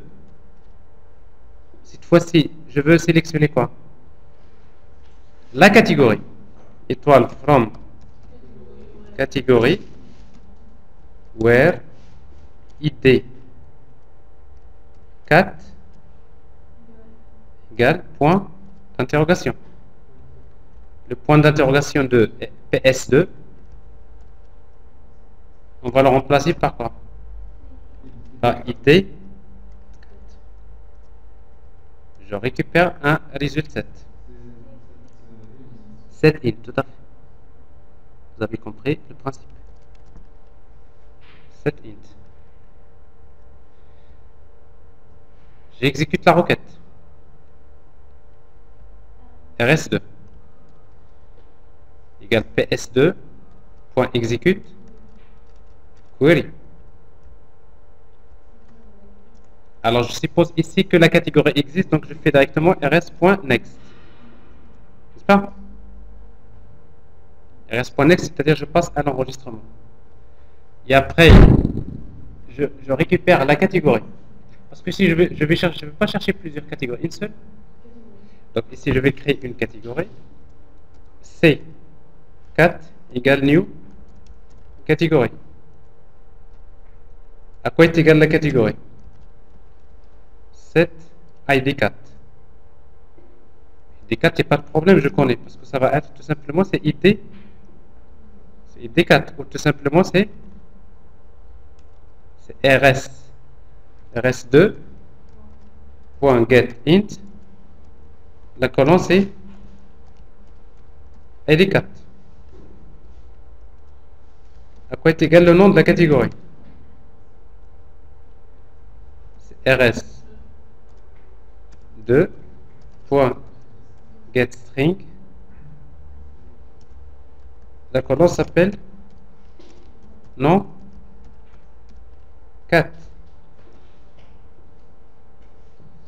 Cette fois-ci, je veux sélectionner quoi? La catégorie. Étoile from catégorie where id 4 égale point d'interrogation. Le point d'interrogation de PS2, on va le remplacer par quoi? Par id. Je récupère un résultat 7 int, tout à fait. Vous avez compris le principe. 7 int. J'exécute la requête. rs2 égale ps2.execute query. Alors je suppose ici que la catégorie existe, donc je fais directement rs.next. N'est-ce pas? rs.next, c'est-à-dire je passe à l'enregistrement. Et après, je récupère la catégorie. Parce que si je vais chercher, je ne vais pas chercher plusieurs catégories, une seule. Donc ici, je vais créer une catégorie. C4 égale new catégorie. À quoi est égale la catégorie? 7 ID4. ID4, il n'y a pas de problème, je connais. Parce que ça va être tout simplement, c'est ID. C'est ID4. Ou tout simplement, c'est RS. RS2.getInt. La colonne, c'est ID4. À quoi est égal le nom de la catégorie? C'est RS2.getString. La colonne s'appelle nom 4.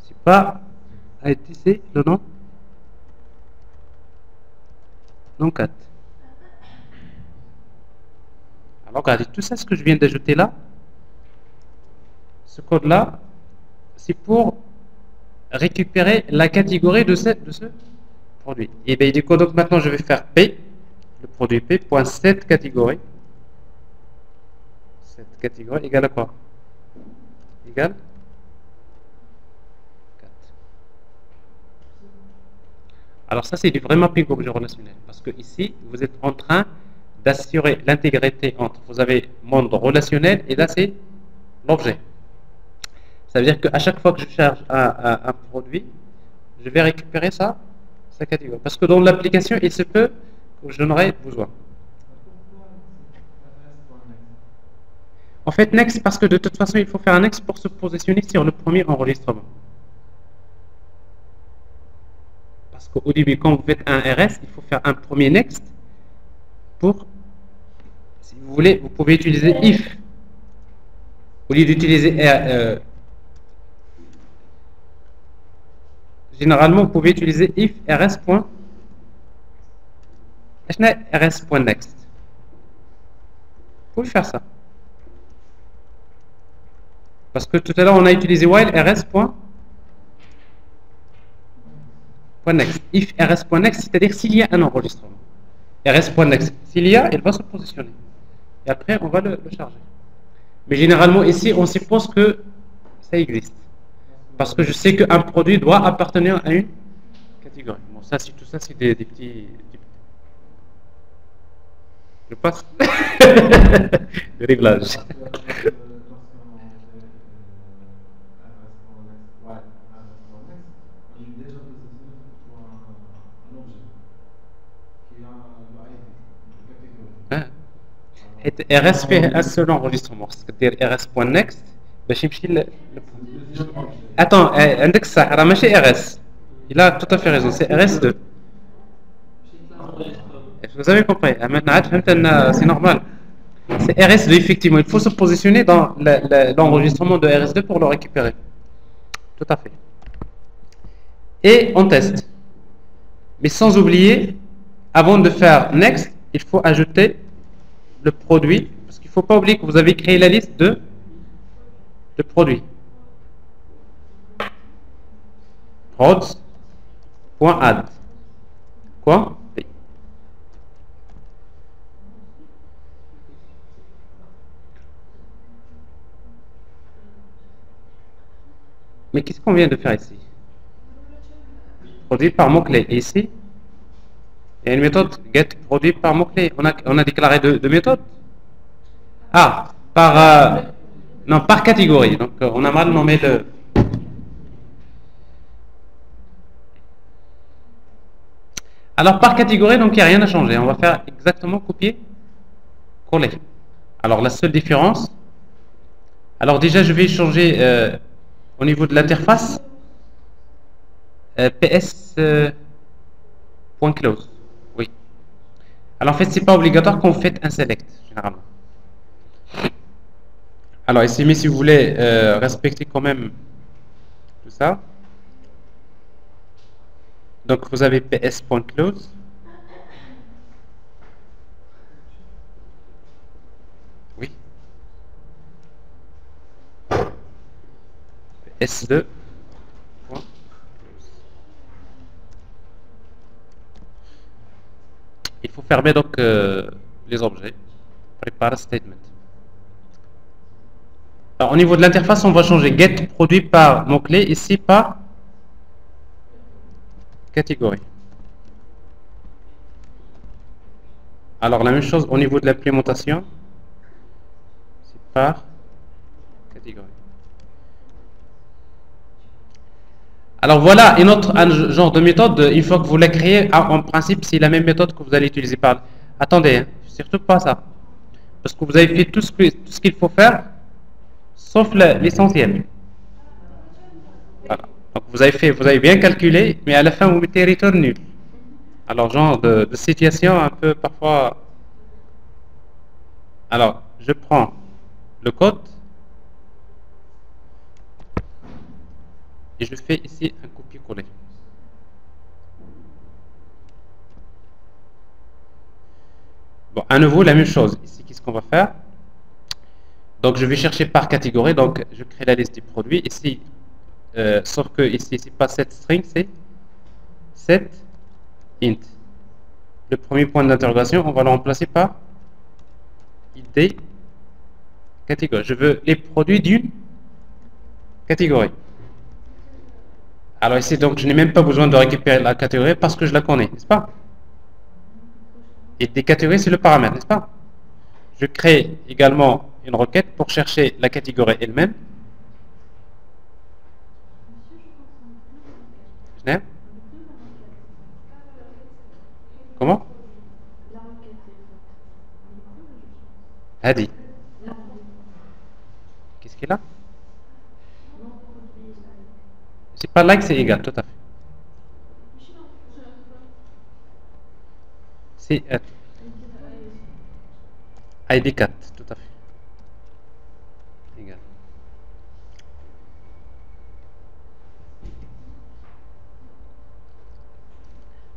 C'est pas c'est le nom 4. Alors regardez, tout ça ce que je viens d'ajouter là, ce code là, c'est pour récupérer la catégorie de ce produit. Et bien du coup, donc maintenant je vais faire P, le produit P.set catégorie. Cette catégorie égale à quoi? Égale 4. Alors ça c'est du vrai mapping objet relationnel. Parce que ici, vous êtes en train d'assurer l'intégrité entre, vous avez monde relationnel et là c'est l'objet. Ça veut dire qu'à chaque fois que je charge un produit, je vais récupérer sa catégorie. Parce que dans l'application, il se peut que je n'aurai besoin. En fait, next, parce que de toute façon, il faut faire un next pour se positionner sur le premier enregistrement. Parce qu'au début, quand vous faites un RS, il faut faire un premier next pour, si vous voulez, vous pouvez utiliser if. Au lieu d'utiliser généralement, vous pouvez utiliser if rs. rs.next. Vous pouvez faire ça. Parce que tout à l'heure, on a utilisé while rs. .next. If rs.next, c'est-à-dire s'il y a un enregistrement. rs.next, s'il y a, il va se positionner. Et après, on va le charger. Mais généralement, ici, on suppose que ça existe. Parce que je sais qu'un produit doit appartenir à une catégorie. Bon, ça, tout ça, c'est des petits... Je passe. Le réglage. RS fait un seul enregistrement. C'est-à-dire RS.next, attends, index ça, c'est RS. Il a tout à fait raison, c'est RS2. Vous avez compris, maintenant, c'est normal. C'est RS2, effectivement. Il faut se positionner dans l'enregistrement de RS2 pour le récupérer. Tout à fait. Et on teste. Mais sans oublier, avant de faire next, il faut ajouter le produit. Parce qu'il ne faut pas oublier que vous avez créé la liste de produits. Prods.add. Quoi? Mais qu'est-ce qu'on vient de faire ici? Produit par mot-clé. Et ici, il y a une méthode get produit par mot-clé. On a déclaré deux méthodes. Ah, non, par catégorie. Donc, on a mal nommé le... Alors, par catégorie, donc, il n'y a rien à changer. On va faire exactement copier-coller. Alors, la seule différence... Alors, déjà, je vais changer au niveau de l'interface ps.close. Oui. Alors, en fait, c'est pas obligatoire qu'on fasse un select, généralement. Alors, ici, mais si vous voulez respecter quand même tout ça, donc vous avez ps.close. Oui. S2. Il faut fermer donc les objets. Prepare statement. Alors, au niveau de l'interface, on va changer get produit par mot-clé, ici par catégorie. Alors, la même chose au niveau de l'implémentation, c'est par catégorie. Alors voilà un genre de méthode. Une fois que vous la créez, en principe, c'est la même méthode que vous allez utiliser. Attendez, hein, surtout pas ça. Parce que vous avez fait tout ce qu'il faut faire, sauf l'essentiel. Voilà. Donc vous avez bien calculé, mais à la fin vous mettez return nul. Alors genre de situation un peu parfois. Alors je prends le code et je fais ici un copier-coller. Bon, à nouveau la même chose. Ici, qu'est-ce qu'on va faire? Donc je vais chercher par catégorie. Donc je crée la liste des produits. Ici, sauf que ici c'est pas set string, c'est set int. Le premier point d'interrogation, on va le remplacer par id catégorie. Je veux les produits d'une catégorie. Alors ici, donc, je n'ai même pas besoin de récupérer la catégorie parce que je la connais, n'est-ce pas? Et des catégories, c'est le paramètre, n'est-ce pas? Je crée également une requête pour chercher la catégorie elle-même. Comment? Hadi. Qu'est-ce qu'il a? C'est pas like, c'est égal, tout à fait. C'est ID4, tout à fait. Égal.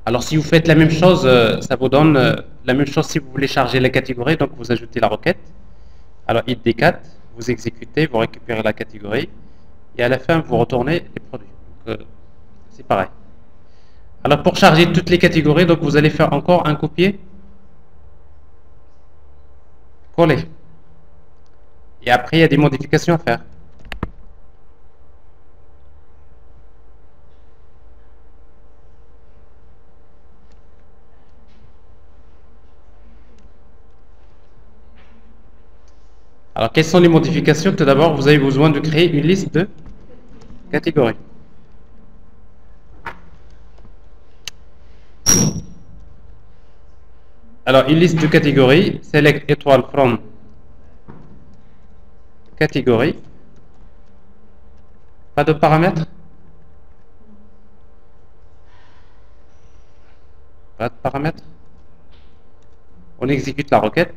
Alors si vous faites la même chose, ça vous donne la même chose si vous voulez charger la catégorie, donc vous ajoutez la requête. Alors id4, vous exécutez, vous récupérez la catégorie, et à la fin vous retournez les produits. C'est pareil. Alors pour charger toutes les catégories, donc vous allez faire encore un copier-coller. Et après, il y a des modifications à faire. Alors, quelles sont les modifications? Tout d'abord, vous avez besoin de créer une liste de catégories. Alors, une liste de catégories, select étoile from catégorie. Pas de paramètres? Pas de paramètres? On exécute la requête.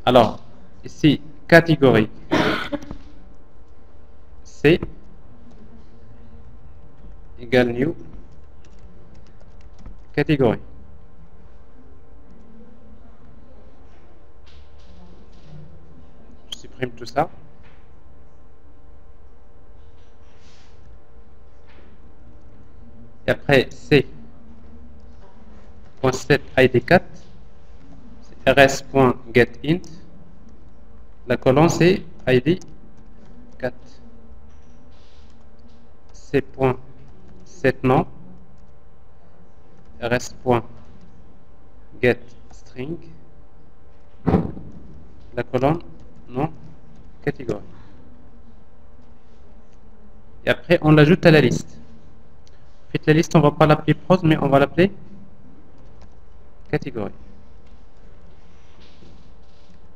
Alors, ici, catégorie C égale new catégorie. Je supprime tout ça. Et après, C.set id4, rs.getInt. La colonne, c'est id4. C.setNom, rs.getString. La colonne, non, catégorie. Et après, on l'ajoute à la liste. En fait, la liste, on ne va pas l'appeler prose, mais on va l'appeler catégorie.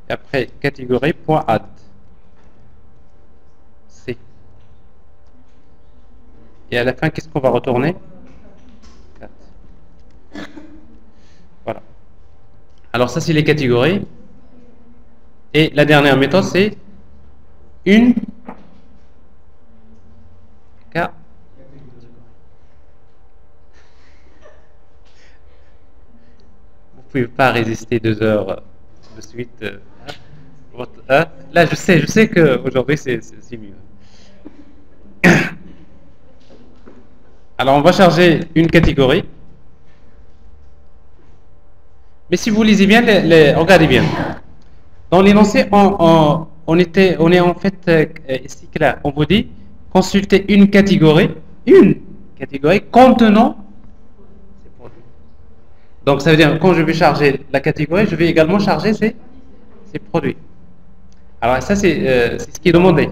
Et après, catégorie.add. C. Et à la fin, qu'est-ce qu'on va retourner? 4. Voilà. Alors ça, c'est les catégories. Et la dernière méthode, c'est une catégorie. Vous ne pouvez pas résister 2 heures de suite. Là, je sais qu'aujourd'hui, c'est mieux. Alors, on va charger une catégorie. Mais si vous lisez bien, regardez bien. Dans l'énoncé, on est en fait ici clair. On vous dit consulter une catégorie contenant ces produits. Donc, ça veut dire quand je vais charger la catégorie, je vais également charger ces produits. Alors, ça, c'est ce qui est demandé.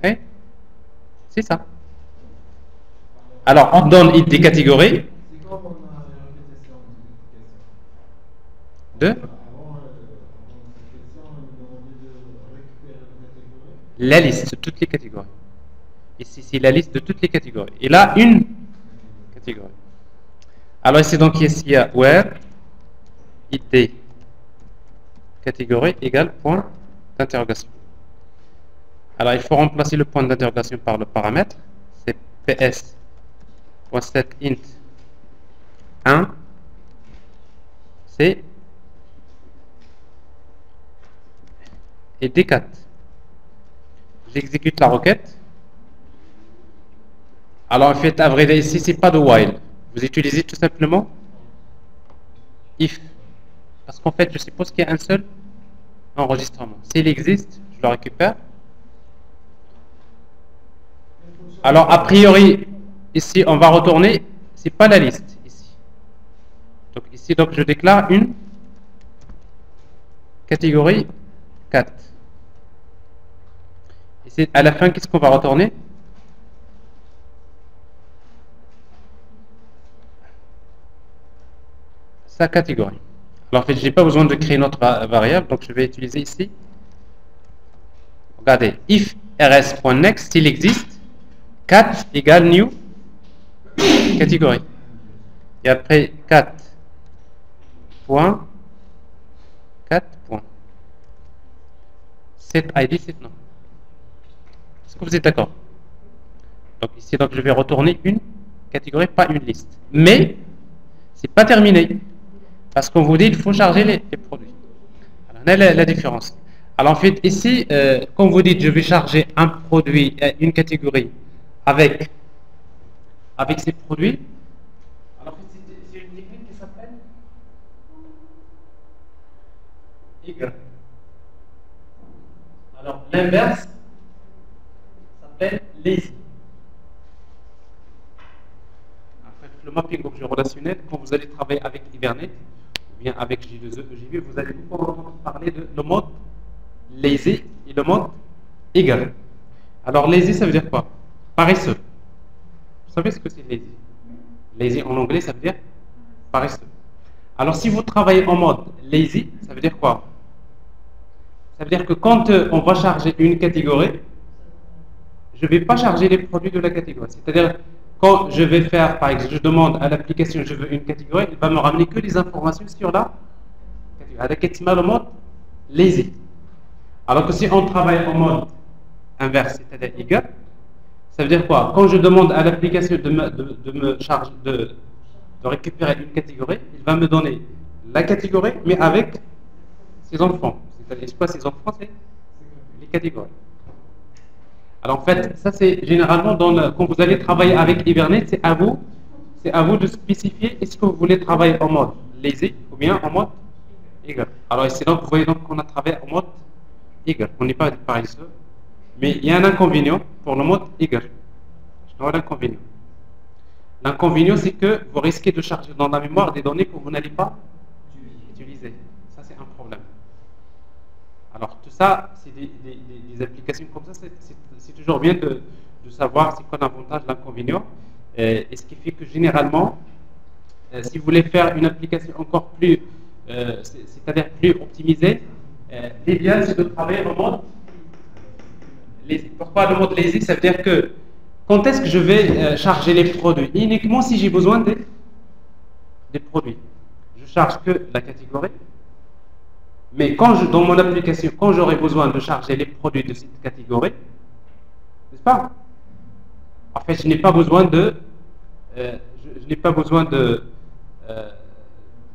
Oui, c'est ça. Alors, on donne des catégories. De la liste de toutes les catégories. Ici, c'est la liste de toutes les catégories. Et là, une catégorie. Alors ici, donc, ici, il y a where id catégorie égale point d'interrogation. Alors, il faut remplacer le point d'interrogation par le paramètre. C'est ps.setInt 1. C'est et D4. J'exécute la requête. Alors en fait, à vrai dire, ici, c'est pas de while. Vous utilisez tout simplement if. Parce qu'en fait, je suppose qu'il y a un seul enregistrement. S'il existe, je le récupère. Alors, a priori, ici, on va retourner, c'est pas la liste, ici. Donc ici, donc, je déclare une catégorie 4. Ici, à la fin, qu'est-ce qu'on va retourner? Sa catégorie. Alors en fait, je n'ai pas besoin de créer une autre variable, donc je vais utiliser ici. Regardez, if rs.next, s'il existe, 4 égale new catégorie. Et après 4 points, 4 points. Set ID, set nom. Est-ce que vous êtes d'accord? Donc ici, donc, je vais retourner une catégorie, pas une liste. Mais, c'est pas terminé. Parce qu'on vous dit qu'il faut charger les produits. Alors, on a la différence. Alors en fait, ici, quand vous dites je vais charger un produit, une catégorie avec, avec ces produits, alors en fait, c'est une technique qui s'appelle Y. Alors l'inverse s'appelle lazy. En fait, le mapping objet relationnel, quand vous allez travailler avec Hibernate, ou bien avec J2E, EJV, vous allez beaucoup entendre parler de le mode lazy et le mode Y. Alors lazy, ça veut dire quoi? Paresseux. Vous savez ce que c'est lazy? Lazy en anglais, ça veut dire paresseux. Alors si vous travaillez en mode lazy, ça veut dire quoi? Ça veut dire que quand on va charger une catégorie, je ne vais pas charger les produits de la catégorie. C'est-à-dire, quand je vais faire, par exemple, je demande à l'application, je veux une catégorie, elle va me ramener que les informations sur la catégorie. Avec le mode lazy. Alors que si on travaille en mode inverse, c'est-à-dire égal, ça veut dire quoi? Quand je demande à l'application de me charger, de récupérer une catégorie, il va me donner la catégorie, mais avec ses enfants. C'est-à-dire, quoi ses enfants? C'est les catégories. Alors en fait, ça c'est généralement quand vous allez travailler avec Hibernate, c'est à vous de spécifier est-ce que vous voulez travailler en mode lazy ou bien en mode eager. Alors ici donc vous voyez donc qu'on a travaillé en mode eager. On n'est pas paresseux, mais il y a un inconvénient pour le mode eager. Je vois l'inconvénient. L'inconvénient c'est que vous risquez de charger dans la mémoire des données que vous n'allez pas utiliser. Ça c'est un problème. Alors tout ça, c'est des applications comme ça, c'est toujours bien de savoir c'est quoi l'avantage, l'inconvénient. Et ce qui fait que généralement, si vous voulez faire une application encore plus, c'est-à-dire plus optimisée, l'idéal c'est de travailler en mode lazy. Pourquoi le mode lazy? Ça veut dire que quand est-ce que je vais charger les produits? Uniquement si j'ai besoin des produits. Je charge que la catégorie. Mais dans mon application, quand j'aurai besoin de charger les produits de cette catégorie, n'est-ce pas? En fait, je n'ai pas besoin je n'ai pas besoin de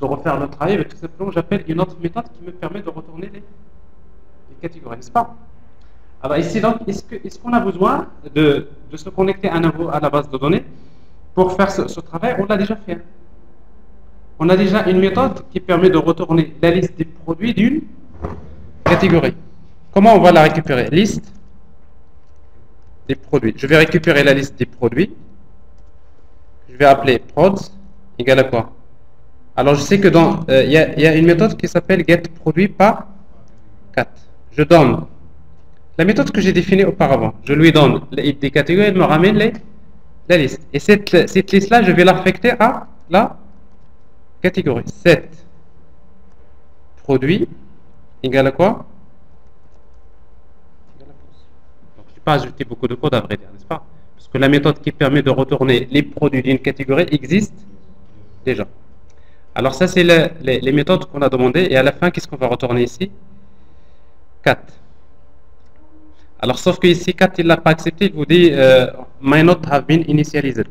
refaire le travail, mais tout simplement, j'appelle une autre méthode qui me permet de retourner les catégories, n'est-ce pas? Alors ici, donc, est-ce qu'on a besoin de se connecter à nouveau à la base de données pour faire ce travail? On l'a déjà fait. On a déjà une méthode qui permet de retourner la liste des produits d'une catégorie. Comment on va la récupérer? Liste des produits. Je vais récupérer la liste des produits. Je vais appeler prods égale à quoi? Alors je sais que il y a une méthode qui s'appelle getProduit par 4. Je donne la méthode que j'ai définie auparavant. Je lui donne des catégories, elle me ramène la liste. Et cette liste-là, je vais l'affecter à la catégorie 7 produits égale à quoi? Donc, je n'ai pas ajouté beaucoup de code à vrai dire, n'est-ce pas? Parce que la méthode qui permet de retourner les produits d'une catégorie existe déjà. Alors ça, c'est les méthodes qu'on a demandées. Et à la fin, qu'est-ce qu'on va retourner ici? 4. Alors, sauf que ici, 4, il ne l'a pas accepté. Il vous dit might not have been initialized.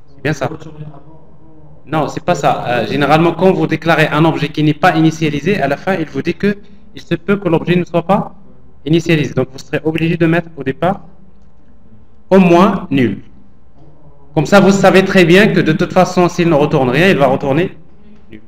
C'est bien ça? Non, c'est pas ça. Généralement, quand vous déclarez un objet qui n'est pas initialisé, à la fin, il vous dit que il se peut que l'objet ne soit pas initialisé. Donc, vous serez obligé de mettre au départ au moins nul. Comme ça, vous savez très bien que de toute façon, s'il ne retourne rien, il va retourner nul.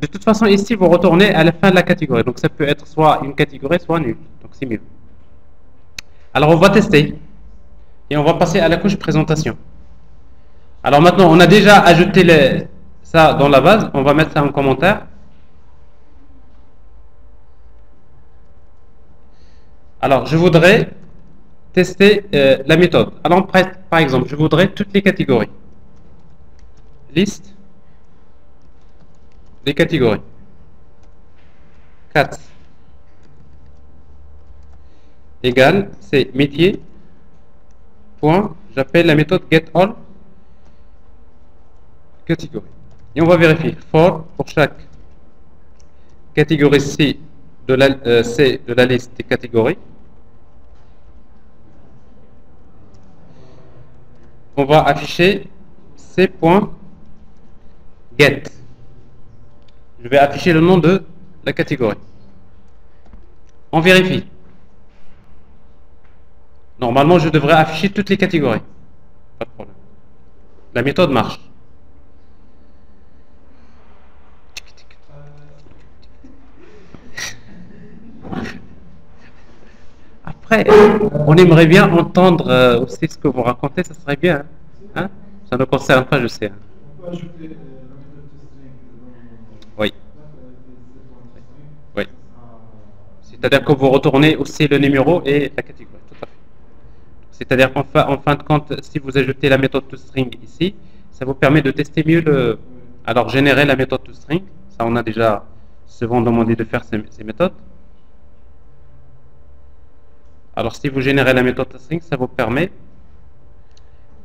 De toute façon, ici, vous retournez à la fin de la catégorie. Donc, ça peut être soit une catégorie, soit nul. Donc, c'est mieux. Alors, on va tester. Et on va passer à la couche présentation. Alors, maintenant, on a déjà ajouté ça dans la base. On va mettre ça en commentaire. Alors, je voudrais tester la méthode. Alors, par exemple, je voudrais toutes les catégories. Liste des catégories. 4 égale, c'est métier, point, j'appelle la méthode getAll catégorie. Et on va vérifier. For, pour chaque catégorie C de la liste des catégories, on va afficher c.get. Je vais afficher le nom de la catégorie. On vérifie. Normalement, je devrais afficher toutes les catégories. Pas de problème. La méthode marche. Après, on aimerait bien entendre aussi ce que vous racontez, ça serait bien. Hein? Ça ne concerne pas, je sais. Hein. Oui. Oui. C'est-à-dire que vous retournez aussi le numéro et la catégorie. Tout à fait. C'est-à-dire qu'en fin de compte, si vous ajoutez la méthode toString ici, ça vous permet de tester mieux le... Alors, générer la méthode toString, ça on a déjà souvent demandé de faire ces méthodes. Alors, si vous générez la méthode toString, ça vous permet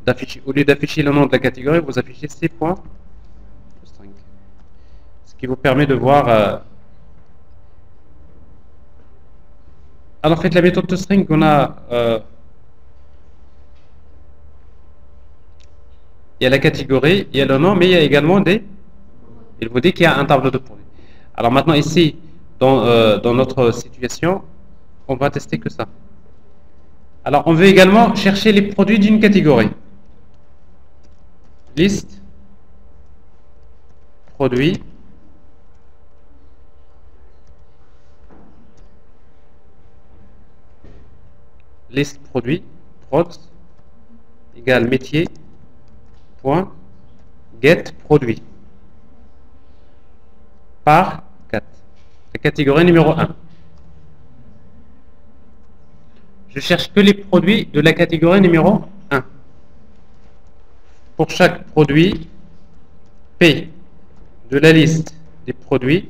d'afficher, au lieu d'afficher le nom de la catégorie, vous affichez c.toString. Ce qui vous permet de voir... Alors, en fait, la méthode toString, on a... il y a la catégorie, il y a le nom, mais il y a également des... Il vous dit qu'il y a un tableau de produits. Alors maintenant, ici, dans notre situation, on va tester que ça. Alors, on veut également chercher les produits d'une catégorie. Liste, produits, liste produit, prod, égale métier, point, get produit. Par 4. La catégorie numéro 1. Je cherche que les produits de la catégorie numéro 1. Pour chaque produit, P de la liste des produits,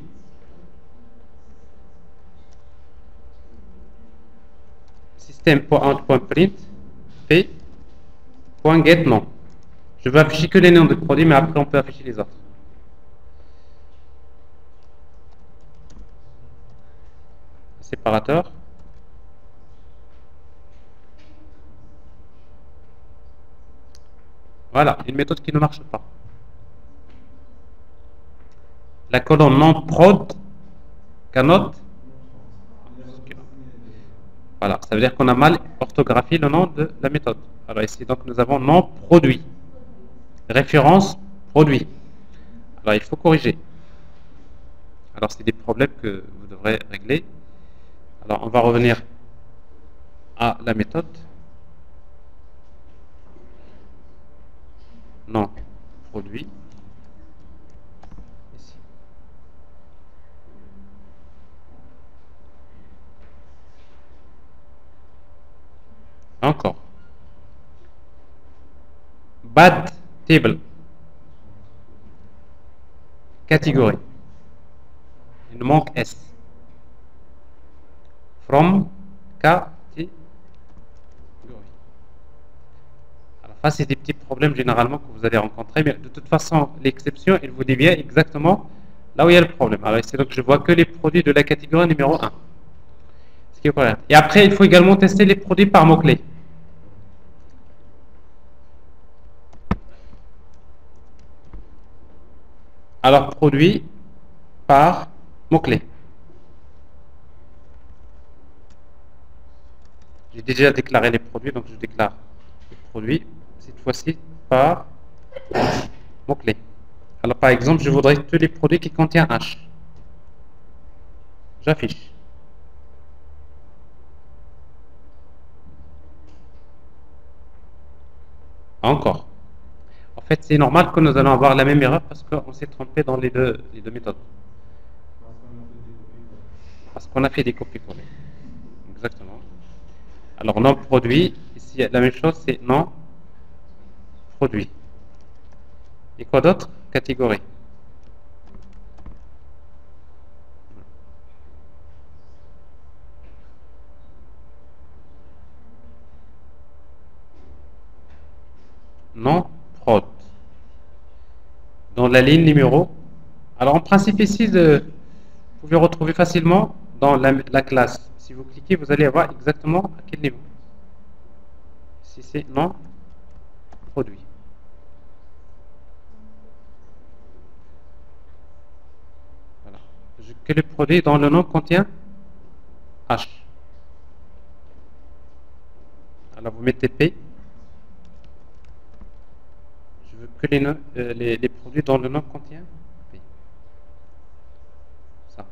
système.out.print, P.get nom. Je veux afficher que les noms de produits, mais après on peut afficher les autres. Séparateur. Voilà, une méthode qui ne marche pas. La colonne non prod cannot. Voilà, ça veut dire qu'on a mal orthographié le nom de la méthode. Alors ici, donc, nous avons nom produit. Référence produit. Alors il faut corriger. Alors c'est des problèmes que vous devrez régler. Alors on va revenir à la méthode. Nom produit. Ici. Encore. Bad table. Catégorie. Il nous manque S. From catégorie. Alors ça, c'est des petits problèmes généralement que vous allez rencontrer, mais de toute façon, l'exception, il vous dit bien exactement là où il y a le problème. Alors ici, donc, je vois que les produits de la catégorie numéro 1. Ce qui est correct. Et après, il faut également tester les produits par mots-clés. Alors, produit par mots-clés. J'ai déjà déclaré les produits, donc je déclare les produits, cette fois-ci par mots-clés. Alors, par exemple, je voudrais tous les produits qui contiennent H. J'affiche. Encore. En fait, c'est normal que nous allons avoir la même erreur parce qu'on s'est trompé dans les deux méthodes. Parce qu'on a fait des copies-collées. Exactement. Alors, nom produit, ici, la même chose, c'est nom produit. Et quoi d'autre? Catégorie. Nom prod. Dans la ligne numéro. Alors, en principe, ici, vous pouvez retrouver facilement dans la classe. Si vous cliquez, vous allez avoir exactement à quel niveau. Si c'est nom produit. Voilà. Que le produit dont le nom contient H. Alors vous mettez P. Je veux que les produits dont le nom contient P. Ça.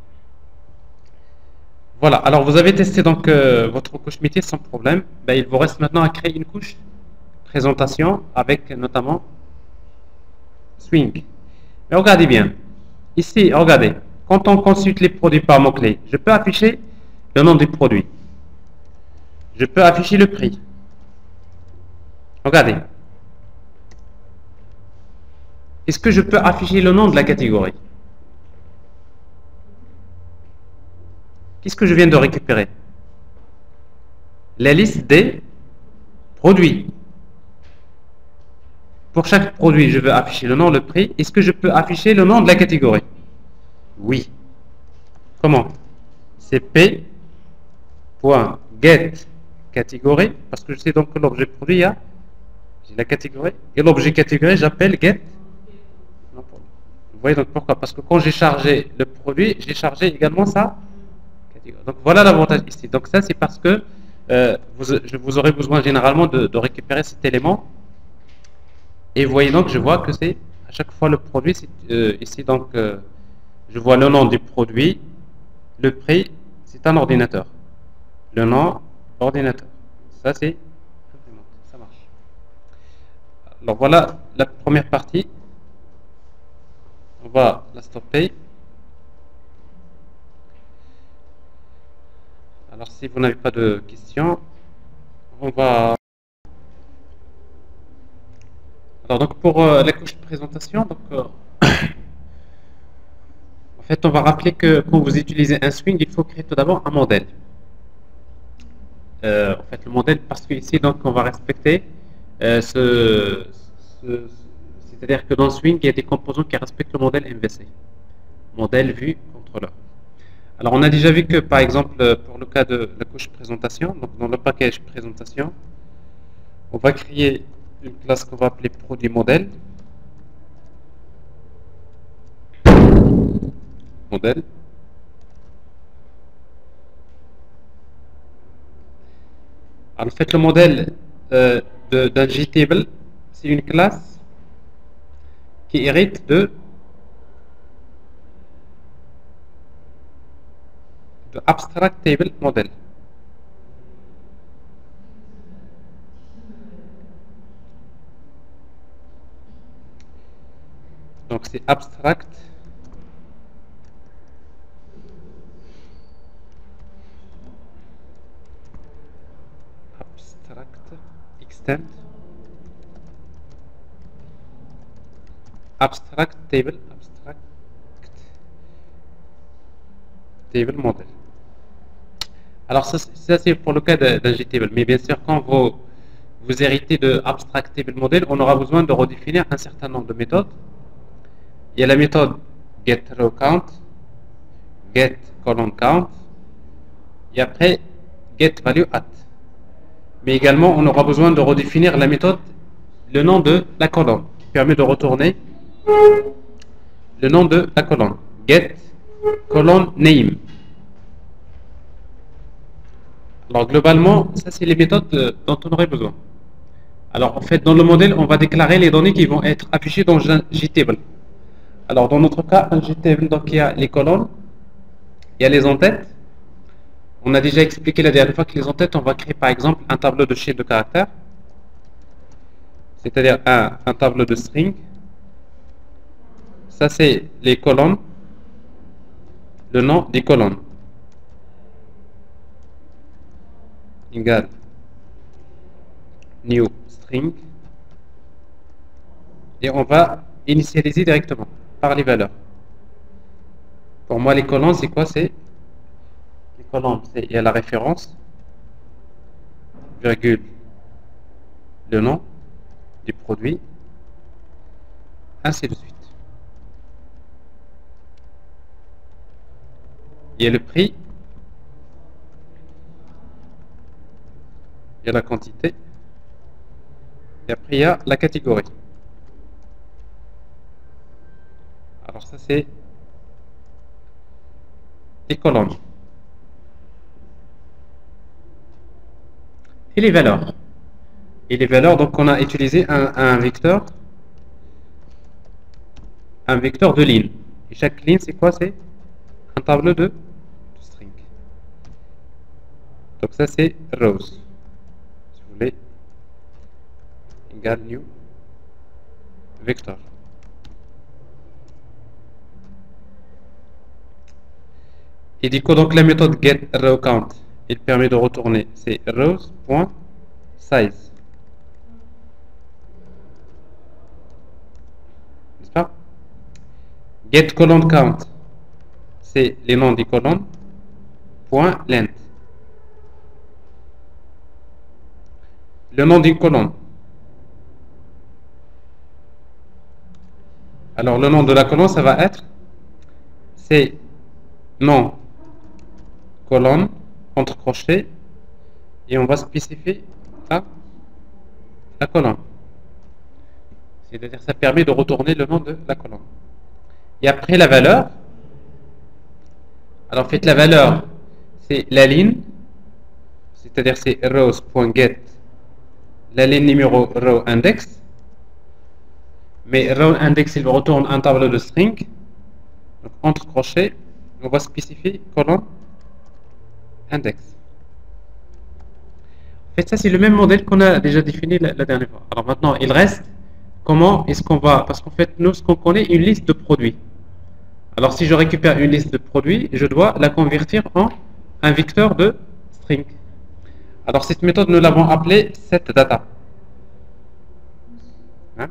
Voilà, alors vous avez testé donc votre couche métier sans problème. Ben, il vous reste maintenant à créer une couche présentation avec notamment swing. Mais regardez bien. Ici, regardez. Quand on consulte les produits par mots-clés, je peux afficher le nom du produit. Je peux afficher le prix. Regardez. Est-ce que je peux afficher le nom de la catégorie? Qu'est-ce que je viens de récupérer? La liste des produits. Pour chaque produit, je veux afficher le nom, le prix. Est-ce que je peux afficher le nom de la catégorie? Oui. Comment? C'est p.get catégorie, parce que je sais donc que l'objet produit, j'ai la catégorie, et l'objet catégorie, j'appelle get. Vous voyez donc pourquoi? Parce que quand j'ai chargé le produit, j'ai chargé également sa catégorie. Donc voilà l'avantage ici. Donc ça, c'est parce que vous aurez besoin généralement de récupérer cet élément. Et vous voyez donc, je vois que c'est à chaque fois le produit, ici donc, je vois le nom du produit, le prix, c'est un ordinateur. Le nom, ordinateur. Ça, c'est implémenté. Ça marche. Alors voilà la première partie. On va la stopper. Alors si vous n'avez pas de questions, on va... Alors donc pour la couche de présentation, donc, en fait on va rappeler que quand vous utilisez un swing, il faut créer tout d'abord un modèle. En fait le modèle, parce que ici donc on va respecter c'est-à-dire que dans le swing il y a des composants qui respectent le modèle MVC, modèle vue contrôleur. Alors on a déjà vu que par exemple pour le cas de la couche présentation, donc dans le package présentation, on va créer une classe qu'on va appeler produit modèle. Modèle. En fait, le modèle d'un JTable, c'est une classe qui hérite de abstract table model. Donc c'est abstract extend abstract table model. Alors ça c'est pour le cas d'un JTable, mais bien sûr quand vous héritez de abstract table model, on aura besoin de redéfinir un certain nombre de méthodes. Il y a la méthode getRowCount, getColumnCount, et après getValueAt. Mais également, on aura besoin de redéfinir la méthode, le nom de la colonne, qui permet de retourner le nom de la colonne. Get colonne name. Alors globalement, ça c'est les méthodes dont on aurait besoin. Alors en fait, dans le modèle, on va déclarer les données qui vont être affichées dans un JTable. Alors dans notre cas, un JTable, donc il y a les colonnes, il y a les en-têtes. On a déjà expliqué la dernière fois que les en-têtes, on va créer par exemple un tableau de chaîne de caractères, c'est-à-dire un tableau de string. Ça c'est les colonnes, le nom des colonnes. Égale new string. Et on va initialiser directement par les valeurs. Pour moi, les colonnes, c'est quoi? C'est les colonnes, il y a la référence, virgule, le nom du produit, ainsi de suite. Il y a le prix, il y a la quantité, Et après, il y a la catégorie. Alors ça, c'est les colonnes. Et les valeurs. Et les valeurs, donc on a utilisé un vecteur de ligne. Et chaque ligne, c'est quoi? C'est un tableau de string. Donc ça, c'est rows. Si vous voulez, égale new vector. Et du coup, donc la méthode getRowCount, il permet de retourner ces rows.size. N'est-ce pas? GetColumnCount, c'est les noms des colonnes. Point length. Le nom d'une colonne. Alors le nom de la colonne, ça va être c'est nom colonne entre crochets et on va spécifier la colonne. C'est-à-dire ça permet de retourner le nom de la colonne. Et après la valeur, alors faites la valeur, c'est la ligne, c'est-à-dire c'est rows.get, la ligne numéro row index, mais row index il retourne un tableau de string, donc entre crochets, on va spécifier colonne index. En fait, ça c'est le même modèle qu'on a déjà défini la dernière fois. Alors maintenant, il reste comment est-ce qu'on va, parce qu'en fait, nous, ce qu'on connaît, une liste de produits. Alors si je récupère une liste de produits, je dois la convertir en un vecteur de string. Alors cette méthode, nous l'avons appelée setData. Hein?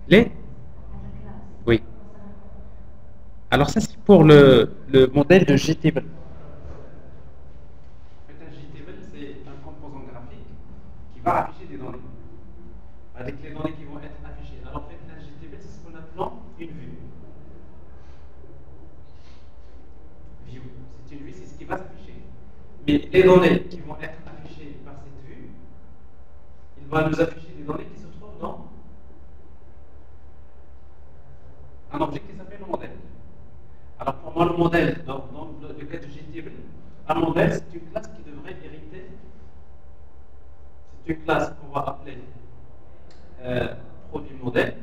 Les? Oui. Alors ça c'est pour le modèle de JTable. Un JTable, c'est un composant graphique qui va afficher des données. Avec les données qui vont être affichées. Alors en fait, un JTable, c'est ce qu'on appelle une vue. View. C'est une vue, c'est ce qui va s'afficher. Mais les données qui vont être affichées par cette vue, il va nous afficher des données qui se trouvent dans un objet qui s'appelle le modèle. Alors pour moi, le modèle, dans le cas de JTable, un modèle, c'est une classe qui devrait hériter. C'est une classe qu'on va appeler produit modèle.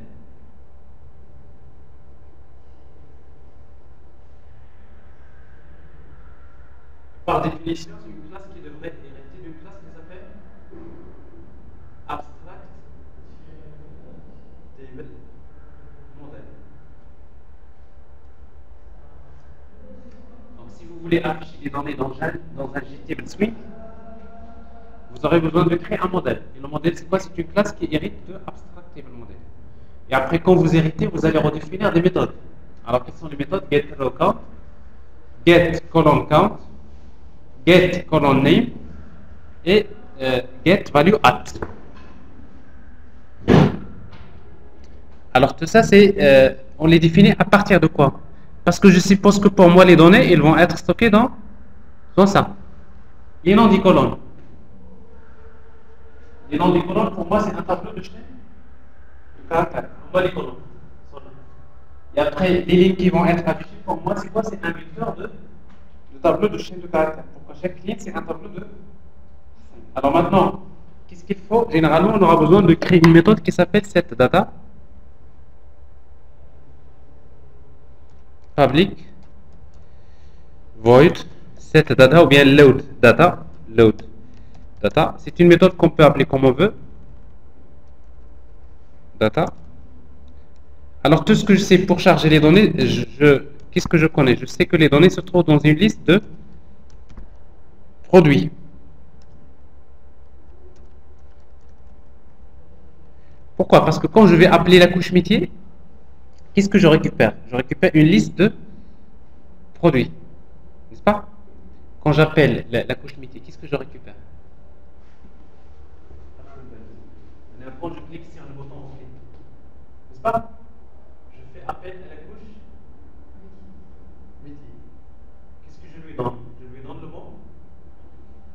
Par définition, c'est une classe qui devrait hériter d'une classe qui s'appelle abstract table model. Donc si vous voulez afficher des données dans un JTable Swing, vous aurez besoin de créer un modèle. Et le modèle, c'est quoi? C'est une classe qui hérite de abstract table model. Et après, quand vous héritez, vous allez redéfinir des méthodes. Alors, quelles sont les méthodes? GetRowCount, GetColumnCount, GetColumnName et GetValueAt. Alors, tout ça, on les définit à partir de quoi? Parce que je suppose que pour moi, les données, elles vont être stockées dans ça. Les noms des colonnes. Les noms des colonnes, pour moi, c'est un tableau de chaîne de caractères. On voit les colonnes. Et après, les lignes qui vont être affichées, pour moi, c'est quoi? C'est un vecteur de tableau de chaîne de caractères. Pourquoi chaque ligne, c'est un tableau de... Alors maintenant, qu'est-ce qu'il faut? Généralement, on aura besoin de créer une méthode qui s'appelle setData. Public void setData ou bien loadData. LoadData. C'est une méthode qu'on peut appeler comme on veut. Data. Alors, tout ce que je sais pour charger les données, qu'est-ce que je connais? Je sais que les données se trouvent dans une liste de produits. Pourquoi? Parce que quand je vais appeler la couche métier, qu'est-ce que je récupère? Je récupère une liste de produits. N'est-ce pas? Quand j'appelle la couche métier, qu'est-ce que je récupère? Quand je clique sur le bouton OK, n'est-ce pas? Je fais appel à la couche métier. Qu'est-ce que je lui donne? Je lui donne le mot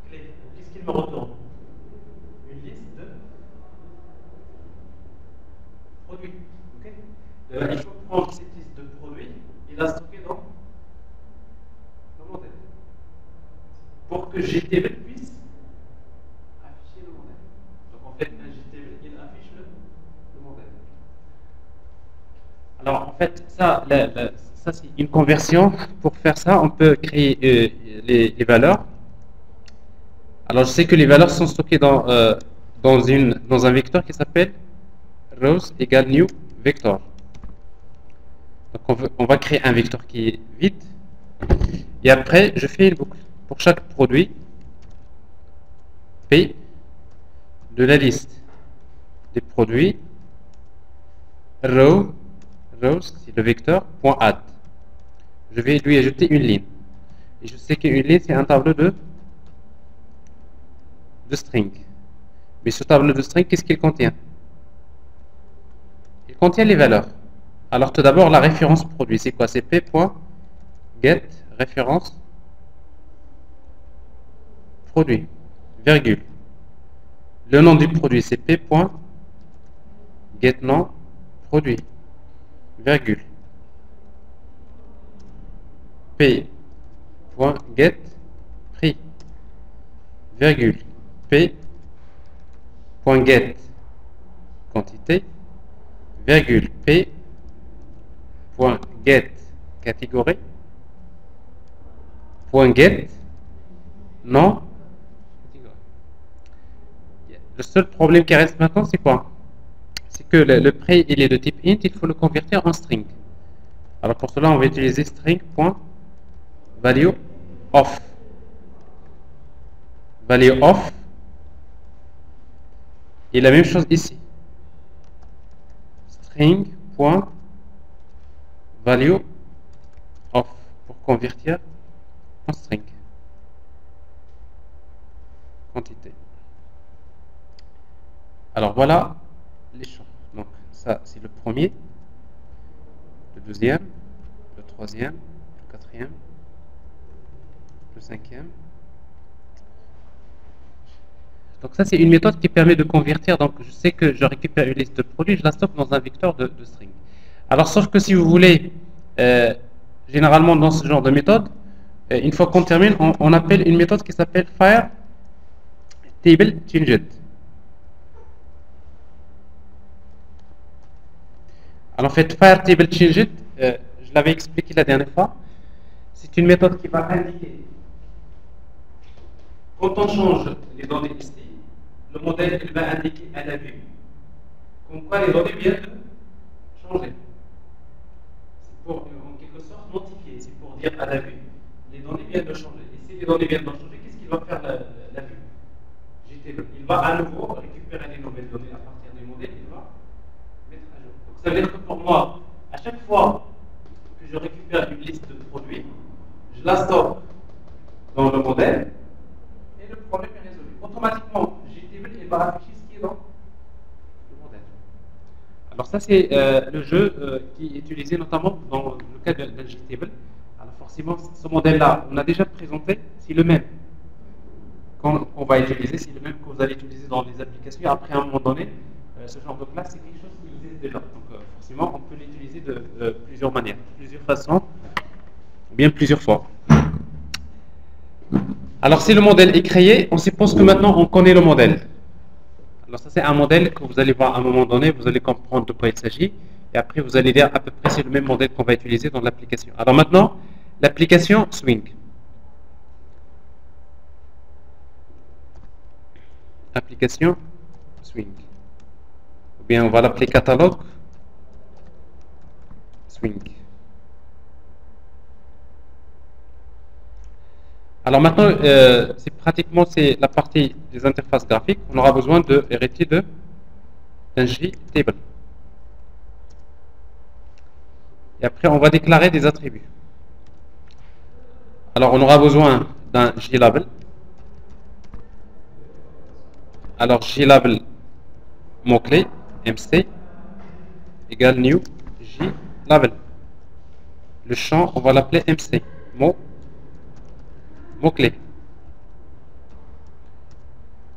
clé. Qu'est-ce qu'il me retourne? produit. Okay? Il faut prendre cette liste de produits et la stocker dans le modèle pour que JTable puisse afficher le modèle. Donc en fait, un JTable, il affiche le modèle. Alors en fait, ça c'est une conversion. Pour faire ça, on peut créer les valeurs. Alors je sais que les valeurs sont stockées dans un vecteur qui s'appelle rows égale new vector. Donc on va créer un vecteur qui est vide. Et après, je fais une boucle. Pour chaque produit, P de la liste des produits, rows, c'est le vecteur, point add. Je vais lui ajouter une ligne. Et je sais qu'une ligne, c'est un tableau de string. Mais ce tableau de string, qu'est-ce qu'il contient? Il contient les valeurs. Alors tout d'abord, la référence produit, c'est quoi? C'est p.get référence produit, virgule. Le nom du produit, c'est p.getNom produit, virgule. p.get prix, virgule. p.get quantité, virgule. p.get catégorie, .get non. Le seul problème qui reste maintenant, c'est quoi? C'est que le prix, il est de type int, il faut le convertir en string. Alors pour cela, on va utiliser string.value of. Value of. Et la même chose ici. String.value of pour convertir en string. Quantité. Alors voilà les champs. Donc ça c'est le premier, le deuxième, le troisième, le quatrième, le cinquième. Donc ça c'est une méthode qui permet de convertir. Donc je sais que je récupère une liste de produits, je la stocke dans un vecteur de string. Alors sauf que si vous voulez, généralement dans ce genre de méthode, une fois qu'on termine, on appelle une méthode qui s'appelle fire table changed. Alors en fait, fire table changed, je l'avais expliqué la dernière fois, c'est une méthode qui va indiquer quand on change les données ici, le modèle il va indiquer à la vue comme quoi les données viennent de changer. C'est pour en quelque sorte notifier, c'est pour dire à la vue les données viennent de changer. Et si les données viennent de changer, qu'est-ce qu'il va faire la vue? Il va à nouveau récupérer les nouvelles données à partir du modèle, il va mettre à jour. Donc ça veut dire que pour moi, à chaque fois que je récupère une liste de produits, je la stocke dans le modèle et le problème est résolu. Automatiquement, JTable il va afficher ce qui est dans le modèle. Alors ça c'est le jeu qui est utilisé notamment dans le cas d'un JTable. Alors forcément, ce modèle-là, on a déjà présenté, c'est le même qu'on va utiliser, c'est le même que vous allez utiliser dans les applications. Après, à un moment donné, ce genre de classe, c'est quelque chose qui existe déjà. Donc, forcément, on peut l'utiliser de plusieurs manières, plusieurs façons, ou bien plusieurs fois. Alors, si le modèle est créé, on suppose que maintenant, on connaît le modèle. Alors, ça, c'est un modèle que vous allez voir à un moment donné, vous allez comprendre de quoi il s'agit, et après, vous allez dire à peu près c'est le même modèle qu'on va utiliser dans l'application. Alors maintenant, l'application Swing. Application Swing. Ou bien on va l'appeler catalogue Swing. Alors maintenant, c'est pratiquement la partie des interfaces graphiques. On aura besoin de hériter d'un JTable. Et après, on va déclarer des attributs. Alors, on aura besoin d'un JLabel. Alors, JLabel mot-clé, MC, égale new JLabel. Le champ, on va l'appeler MC, mot-clé.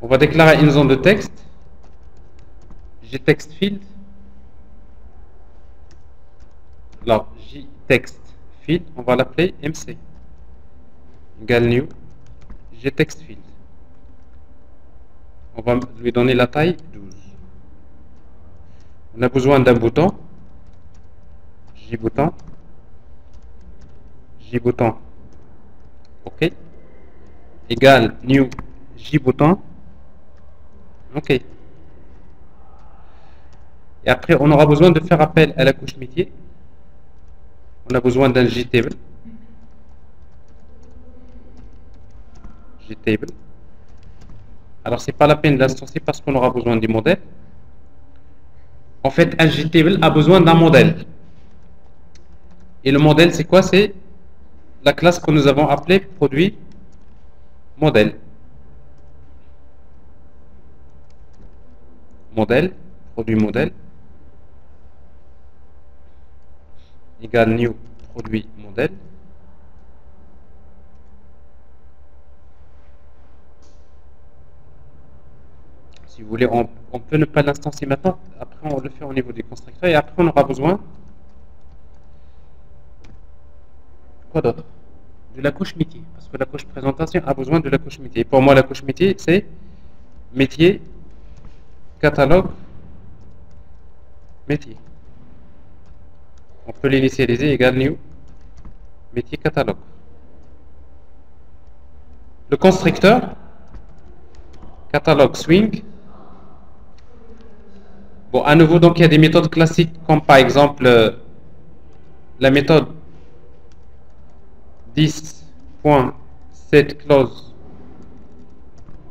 On va déclarer une zone de texte, JTextField, Alors, JText field, on va l'appeler MC. Égale new JText field. On va lui donner la taille 12. On a besoin d'un bouton. JBouton. JBouton. OK. Égale new JBouton. OK. Et après, on aura besoin de faire appel à la couche métier. On a besoin d'un JTable. JTable. Alors, c'est pas la peine d'instancier parce qu'on aura besoin du modèle. En fait, un JTable a besoin d'un modèle. Et le modèle, c'est quoi? C'est la classe que nous avons appelée produit modèle. Modèle, produit modèle, égale new produit modèle. Si vous voulez, on peut ne pas l'instancier maintenant. Après, on le fait au niveau des constructeurs. Et après, on aura besoin quoi d'autre? De la couche métier. Parce que la couche présentation a besoin de la couche métier. Et pour moi, la couche métier, c'est métier, catalogue, métier. On peut l'initialiser égale new métier catalogue. Le constructeur catalogue swing. Bon, à nouveau, donc il y a des méthodes classiques comme par exemple la méthode 10.set clause,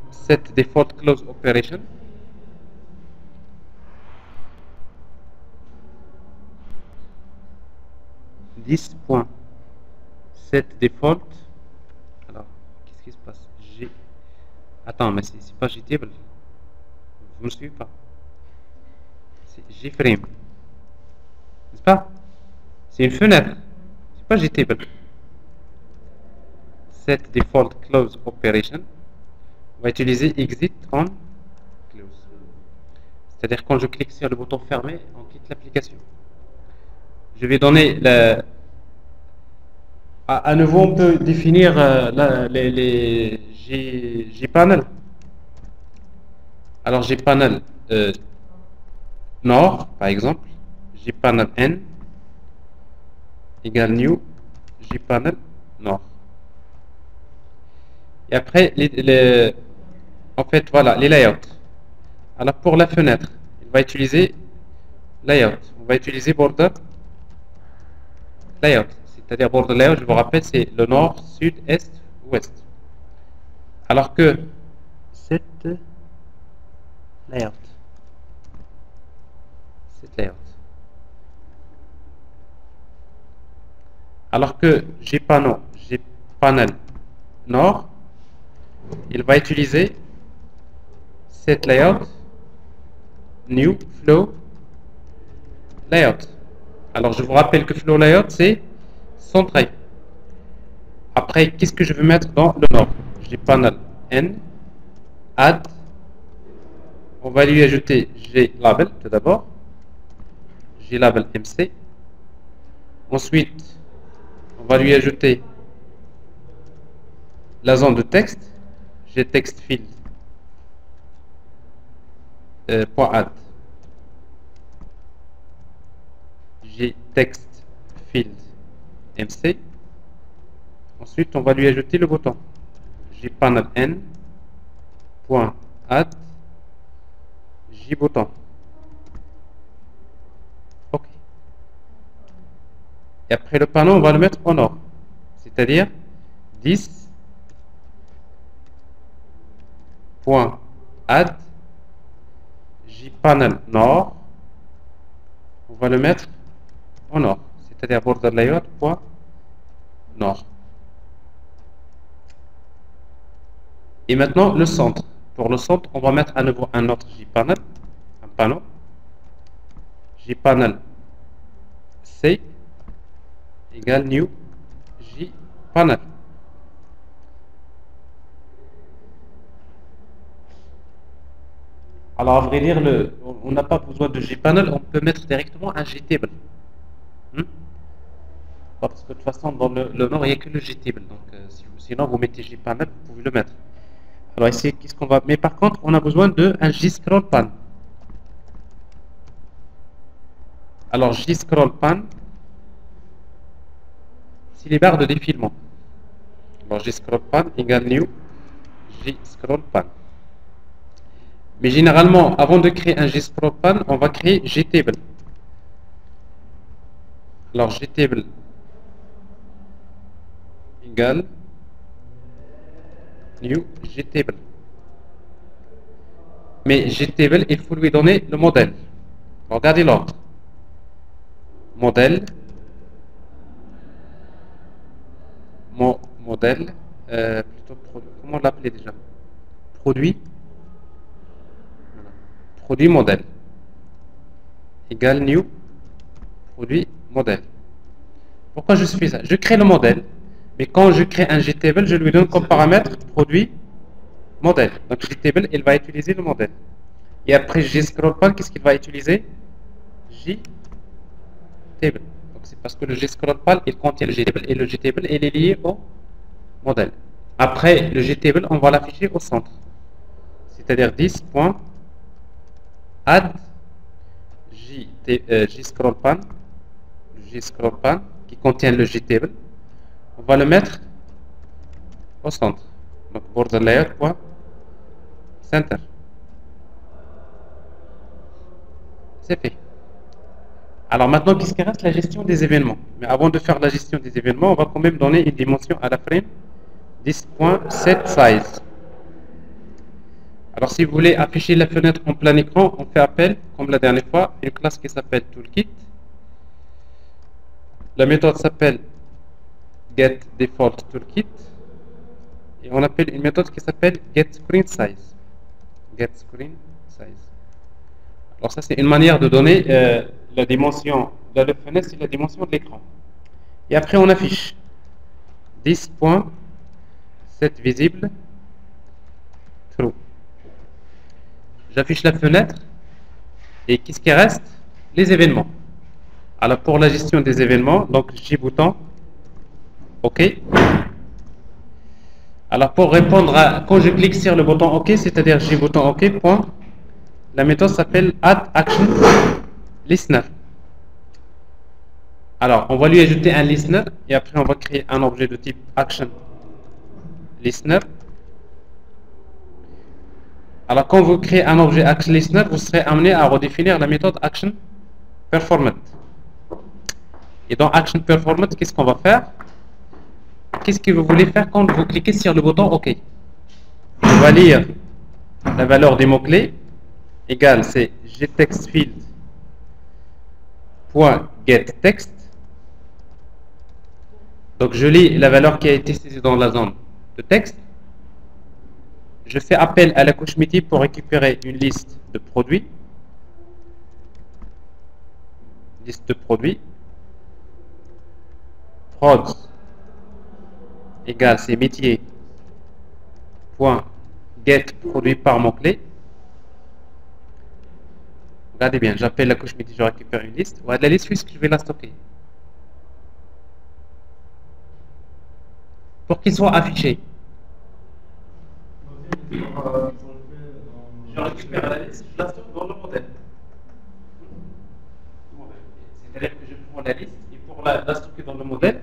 set default clause operation. Set default. Alors, qu'est-ce qui se passe? Attends, mais c'est pas JTable. Vous me suivez pas? C'est JFrame. N'est-ce pas? C'est une fenêtre. C'est pas JTable. Set default close operation. On va utiliser exit on close. C'est-à-dire quand je clique sur le bouton fermé, on quitte l'application. Je vais donner le... À nouveau, on peut définir les JPanel. Alors, JPanel nord, par exemple, JPanel n égale new JPanel nord. Et après, en fait, voilà, les layouts. Alors, pour la fenêtre, il va utiliser layout. On va utiliser border layout. C'est-à-dire border layout, je vous rappelle, c'est le nord, sud, est, ouest. Alors que cette layout. Alors que JPanel nord, il va utiliser cette layout new flow layout. Alors je vous rappelle que flow layout c'est centré. Après, qu'est-ce que je veux mettre dans le nord? JPanel n add. On va lui ajouter JLabel tout d'abord. JLabel MC. Ensuite, on va lui ajouter la zone de texte. JText field .add. JText field MC. Ensuite, on va lui ajouter le bouton JPanel n .add JBouton. OK. Et après le panneau, on va le mettre au nord. C'est-à-dire 10.add JPanel nord. On va le mettre au nord. C'est-à-dire border layout nord. Et maintenant, le centre. Pour le centre, on va mettre à nouveau un autre JPanel, un panneau. JPanel C égale new JPanel. Alors, à vrai dire, on n'a pas besoin de JPanel, on peut mettre directement un JTable. Parce que de toute façon, dans le nord, il n'y a que le JTable. Donc, sinon, vous mettez JPanel, vous pouvez le mettre. Alors ici, qu'est-ce qu'on va... Mais par contre, on a besoin d'un JScrollPan. Alors, JScrollPan, c'est les barres de défilement. Alors, JScrollPan égale new JScrollPan. Mais généralement, avant de créer un JScrollPan, on va créer JTable. Alors, JTable égale new JTable. Mais JTable, il faut lui donner le modèle. Regardez l'ordre. Modèle. Modèle. Plutôt produit. Comment on l'appelait déjà? Produit. Voilà. Produit modèle. Égale new. Produit modèle. Pourquoi je fais ça? Je crée le modèle. Mais quand je crée un JTable, je lui donne comme paramètre produit modèle. Donc JTable, il va utiliser le modèle. Et après JScrollPan, qu'est-ce qu'il va utiliser? JTable. Donc c'est parce que le JScrollPan, il contient le JTable et le JTable, il est lié au modèle. Après le JTable, on va l'afficher au centre. C'est-à-dire 10.add JScrollPan, qui contient le JTable. On va le mettre au centre. Donc border layer.center. C'est fait. Alors maintenant, qu'est-ce qui reste? La gestion des événements. Mais avant de faire la gestion des événements, on va quand même donner une dimension à la frame 10.setSize. Alors si vous voulez afficher la fenêtre en plein écran, on fait appel, comme la dernière fois, à une classe qui s'appelle toolkit. La méthode s'appelle getDefaultToolkit. Et on appelle une méthode qui s'appelle getScreenSize. GetScreenSize. Alors ça, c'est une manière de donner la dimension de la fenêtre, c'est la dimension de l'écran. Et après, on affiche 10.setVisible true. J'affiche la fenêtre. Et qu'est-ce qui reste? Les événements. Alors pour la gestion des événements, donc J bouton OK. Alors pour répondre à quand je clique sur le bouton OK, c'est-à-dire J bouton OK, point, la méthode s'appelle addActionListener. Alors on va lui ajouter un listener et après on va créer un objet de type ActionListener. Alors quand vous créez un objet ActionListener, vous serez amené à redéfinir la méthode ActionPerformant. Et dans ActionPerformant, qu'est-ce qu'on va faire? Qu'est-ce que vous voulez faire quand vous cliquez sur le bouton OK? On va lire la valeur des mots-clés égale c'est getTextField.getText. Donc je lis la valeur qui a été saisie dans la zone de texte. Je fais appel à la couche MIDI pour récupérer une liste de produits. Liste de produits. Prod égale c'est métier point get produit par mot-clé. Regardez bien, j'appelle la couche MIDI, je récupère une liste. Voilà la liste puisque je vais la stocker. Pour qu'il soit affiché. Je récupère la liste, je la stocke dans le modèle. C'est-à-dire que je prends la liste et pour la stocker dans le modèle,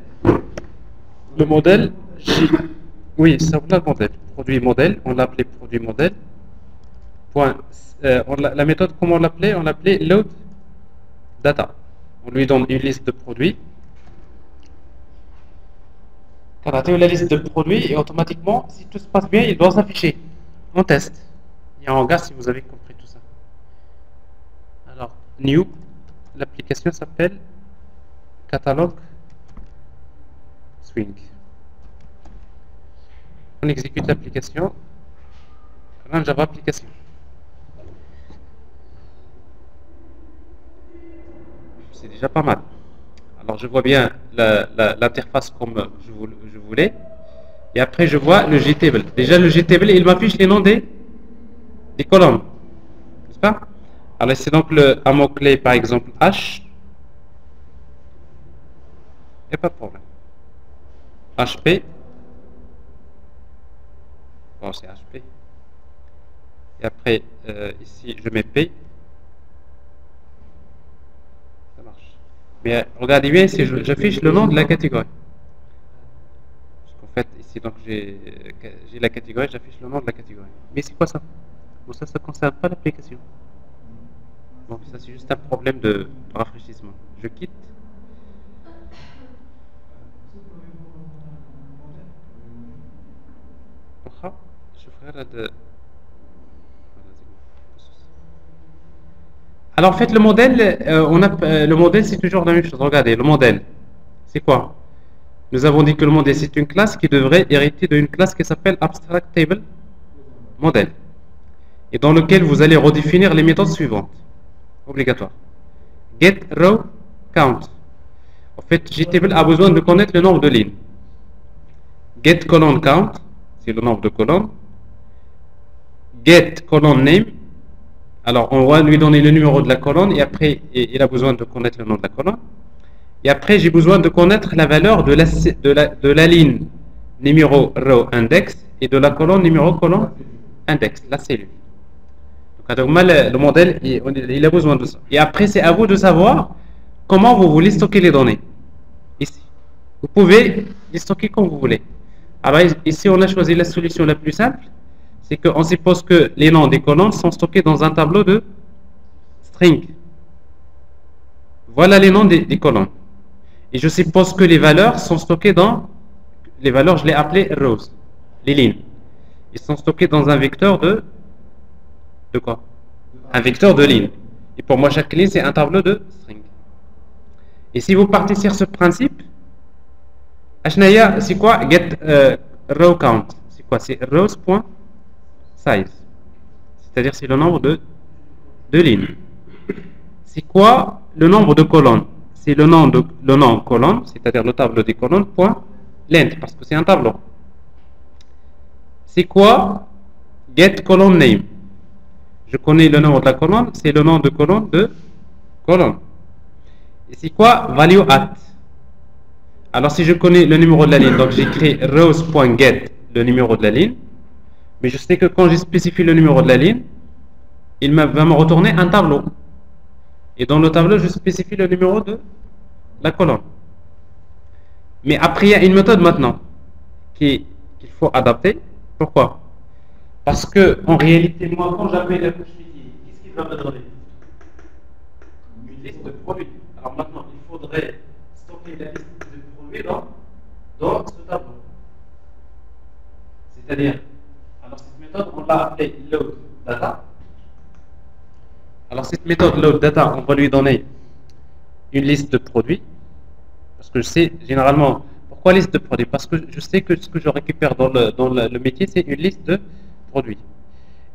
oui, ça voilà le modèle. Produit modèle, on l'appelait produit modèle. Point, la méthode, comment on l'appelait? On l'appelait load data. On lui donne une liste de produits. On a la liste de produits et automatiquement, si tout se passe bien, il doit s'afficher. On teste. Et on regarde si vous avez compris tout ça. Alors, new, l'application s'appelle Catalog Swing. On exécute l'application. Run Java application. C'est déjà pas mal. Alors je vois bien l'interface comme je voulais. Et après je vois le JTable. Déjà le JTable, il m'affiche les noms des colonnes. N'est-ce pas? Alors c'est donc un mot-clé par exemple H. Et pas de problème. HP. Bon, c'est HP. Et après, ici, je mets P. Ça marche. Mais regardez bien, si j'affiche le nom de la catégorie. Parce qu'en fait, ici, donc j'ai la catégorie, j'affiche le nom de la catégorie. Mais c'est quoi ça? Bon, ça ne concerne pas l'application. Donc ça, c'est juste un problème de rafraîchissement. Je quitte. Alors en fait le modèle, le modèle c'est toujours la même chose. Regardez, le modèle, c'est quoi? Nous avons dit que le modèle c'est une classe qui devrait hériter d'une classe qui s'appelle Abstract Table Model, et dans lequel vous allez redéfinir les méthodes suivantes, obligatoires. Get row count. En fait, JTable a besoin de connaître le nombre de lignes. Get column count, c'est le nombre de colonnes. Get column name. Alors, on va lui donner le numéro de la colonne et après, il a besoin de connaître le nom de la colonne. Et après, j'ai besoin de connaître la valeur de la ligne numéro row index et de la colonne numéro colonne index, la cellule. Donc, le modèle, il a besoin de ça. Et après, c'est à vous de savoir comment vous voulez stocker les données. Ici. Vous pouvez les stocker comme vous voulez. Alors, ici, on a choisi la solution la plus simple. C'est qu'on suppose que les noms des colonnes sont stockés dans un tableau de string. Voilà les noms des colonnes. Et je suppose que les valeurs sont stockées dans... Les valeurs, je les appelées rows. Les lignes. Ils sont stockés dans un vecteur de... De quoi? Un vecteur de lignes. Et pour moi, chaque ligne, c'est un tableau de string. Et si vous partez sur ce principe, c'est quoi? Get row count. C'est quoi? C'est rows.size. C'est-à-dire c'est le nombre de lignes. C'est quoi le nombre de colonnes? C'est le nom colonne, c'est-à-dire le tableau des colonnes, point length, parce que c'est un tableau. C'est quoi get column name? Je connais le nom de la colonne, c'est le nom de colonne de colonne. Et c'est quoi value at? Alors si je connais le numéro de la ligne, donc j'écris rows.get, le numéro de la ligne, mais je sais que quand je spécifie le numéro de la ligne, il va me retourner un tableau. Et dans le tableau, je spécifie le numéro de la colonne. Mais après, il y a une méthode maintenant qu'il faut adapter. Pourquoi? Parce que en réalité, moi, quand j'appelle la couche métier, qu'est-ce qu'il va me donner? Une liste de produits. Alors maintenant, il faudrait stocker la liste de produits dans ce tableau. C'est-à-dire, alors cette méthode, on l'a appelée load data. Alors cette méthode load data, on va lui donner une liste de produits. Parce que je sais, généralement, pourquoi liste de produits? Parce que je sais que ce que je récupère dans le métier, c'est une liste de produits.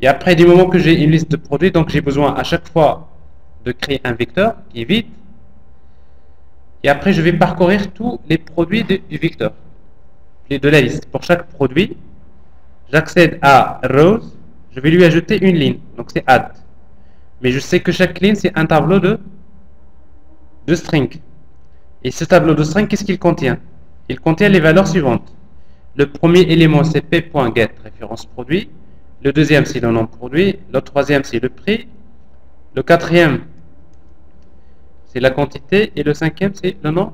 Et après, du moment que j'ai une liste de produits, donc j'ai besoin à chaque fois de créer un vecteur qui est vide. Et après, je vais parcourir tous les produits du vecteur, de la liste. Pour chaque produit, j'accède à rows, je vais lui ajouter une ligne. Donc c'est add. Mais je sais que chaque ligne, c'est un tableau de string. Et ce tableau de string, qu'est-ce qu'il contient? Il contient les valeurs suivantes. Le premier élément, c'est p.get, référence produit. Le deuxième, c'est le nom produit. Le troisième, c'est le prix. Le quatrième, c'est la quantité. Et le cinquième, c'est le nom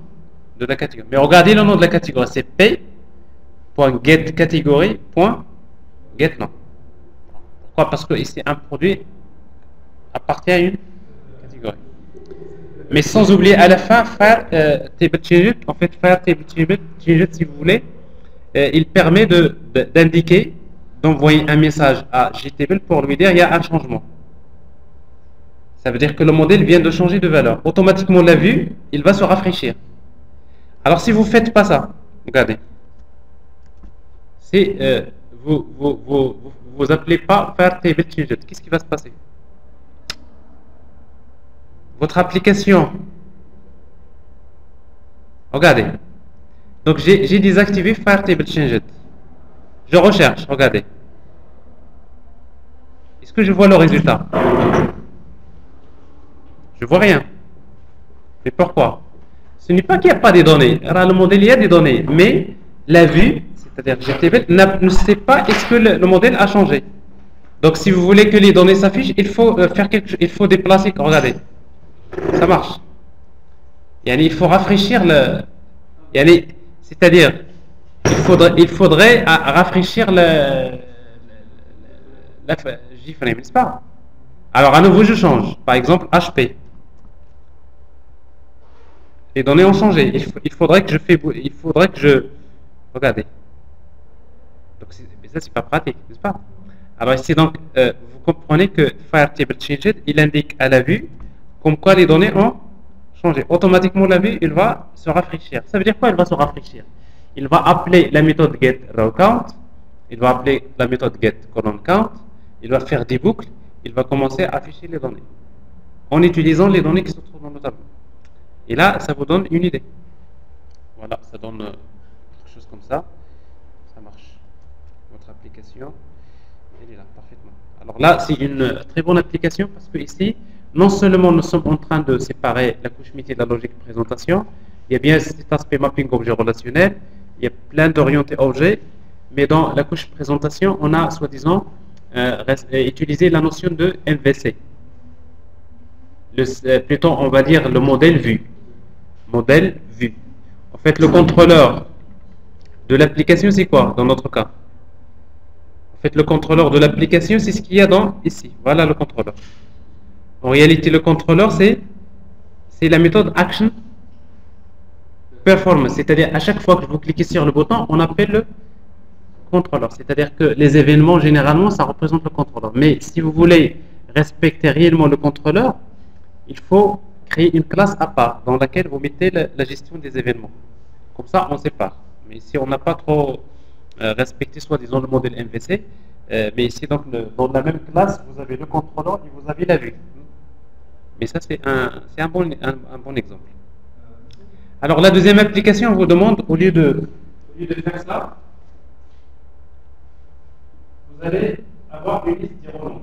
de la catégorie. Mais regardez le nom de la catégorie, c'est p.getCategory.getNom. Pourquoi? Parce que ici, un produit appartient à une catégorie. Mais sans oublier à la fin faire table change. En fait, faire table change, si vous voulez, il permet d'indiquer, d'envoyer un message à JTable pour lui dire il y a un changement. Ça veut dire que le modèle vient de changer de valeur. Automatiquement, la vue, il va se rafraîchir. Alors, si vous ne faites pas ça, regardez, si vous appelez pas faire table change, qu'est-ce qui va se passer? Votre application, regardez, donc j'ai désactivé Fire Table Changed. Je recherche, regardez. Est-ce que je vois le résultat? Je vois rien. Mais pourquoi? Ce n'est pas qu'il n'y a pas des données. Alors, le modèle, il y a des données, mais la vue, c'est-à-dire GTB, ne sait pas est-ce que le modèle a changé. Donc, si vous voulez que les données s'affichent, il faut faire quelque chose, il faut déplacer. Regardez, ça marche. Il faut rafraîchir le. C'est-à-dire, il faudrait rafraîchir la J-frame, n'est-ce pas? Alors, à nouveau, je change. Par exemple, HP. Les données ont changé. Il faudrait que je. Regardez. Donc, mais ça, c'est pas pratique, n'est-ce pas? Alors ici, donc, vous comprenez que Fire Table Changed, il indique à la vue comme quoi les données ont changé. Automatiquement, la vue, il va se rafraîchir. Ça veut dire quoi, il va se rafraîchir? Il va appeler la méthode getRowCount, il va appeler la méthode getColumnCount, il va faire des boucles, il va commencer à afficher les données en utilisant les données qui se trouvent dans le tableau. Et là, ça vous donne une idée. Voilà, ça donne quelque chose comme ça. Ça marche. Votre application, elle est là, parfaitement. Alors là, c'est une très bonne application parce que ici, non seulement nous sommes en train de séparer la couche métier de la logique présentation, il y a bien cet aspect mapping objet relationnel, il y a plein d'orientés objets, mais dans la couche présentation, on a soi-disant utilisé la notion de MVC. Plutôt, on va dire le modèle vue. Modèle vue. En fait, le contrôleur de l'application, c'est quoi dans notre cas? En fait, le contrôleur de l'application, c'est ce qu'il y a dans ici. Voilà le contrôleur. En réalité, le contrôleur, c'est la méthode action performance. C'est-à-dire, à chaque fois que vous cliquez sur le bouton, on appelle le contrôleur. C'est-à-dire que les événements, généralement, ça représente le contrôleur. Mais si vous voulez respecter réellement le contrôleur, il faut créer une classe à part dans laquelle vous mettez la gestion des événements. Comme ça, on sépare. Mais si on n'a pas trop respecté, soi-disant, le modèle MVC, mais ici, donc, dans la même classe, vous avez le contrôleur et vous avez la vue. Mais ça, c'est un bon exemple. Alors, la deuxième application, on vous demande, au lieu de faire ça, vous allez avoir une liste d'irrelevants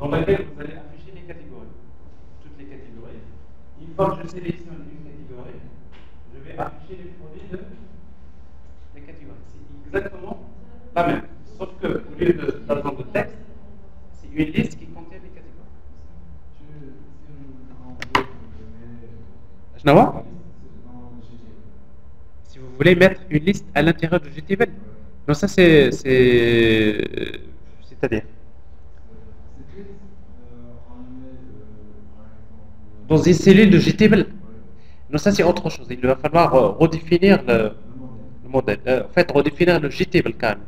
dans laquelle vous allez afficher les catégories. Toutes les catégories. Une fois que je sélectionne une catégorie, je vais afficher les produits des catégories. C'est exactement la même. Sauf que, au lieu d'attendre de texte, c'est une liste qui contient les catégories. Je n'ai pas. Si vous voulez mettre une liste à l'intérieur du GTL, non, ça c'est-à-dire dans une cellule de GTL. Non, ça c'est autre chose. Il va falloir redéfinir le modèle. En fait, redéfinir le GTL quand même.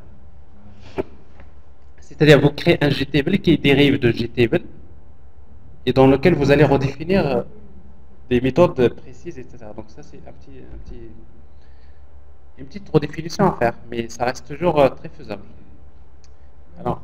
C'est-à-dire vous créez un GTL qui dérive de GTL et dans lequel vous allez redéfinir des méthodes précises, etc. Donc ça c'est une petite redéfinition à faire, mais ça reste toujours très faisable. Alors,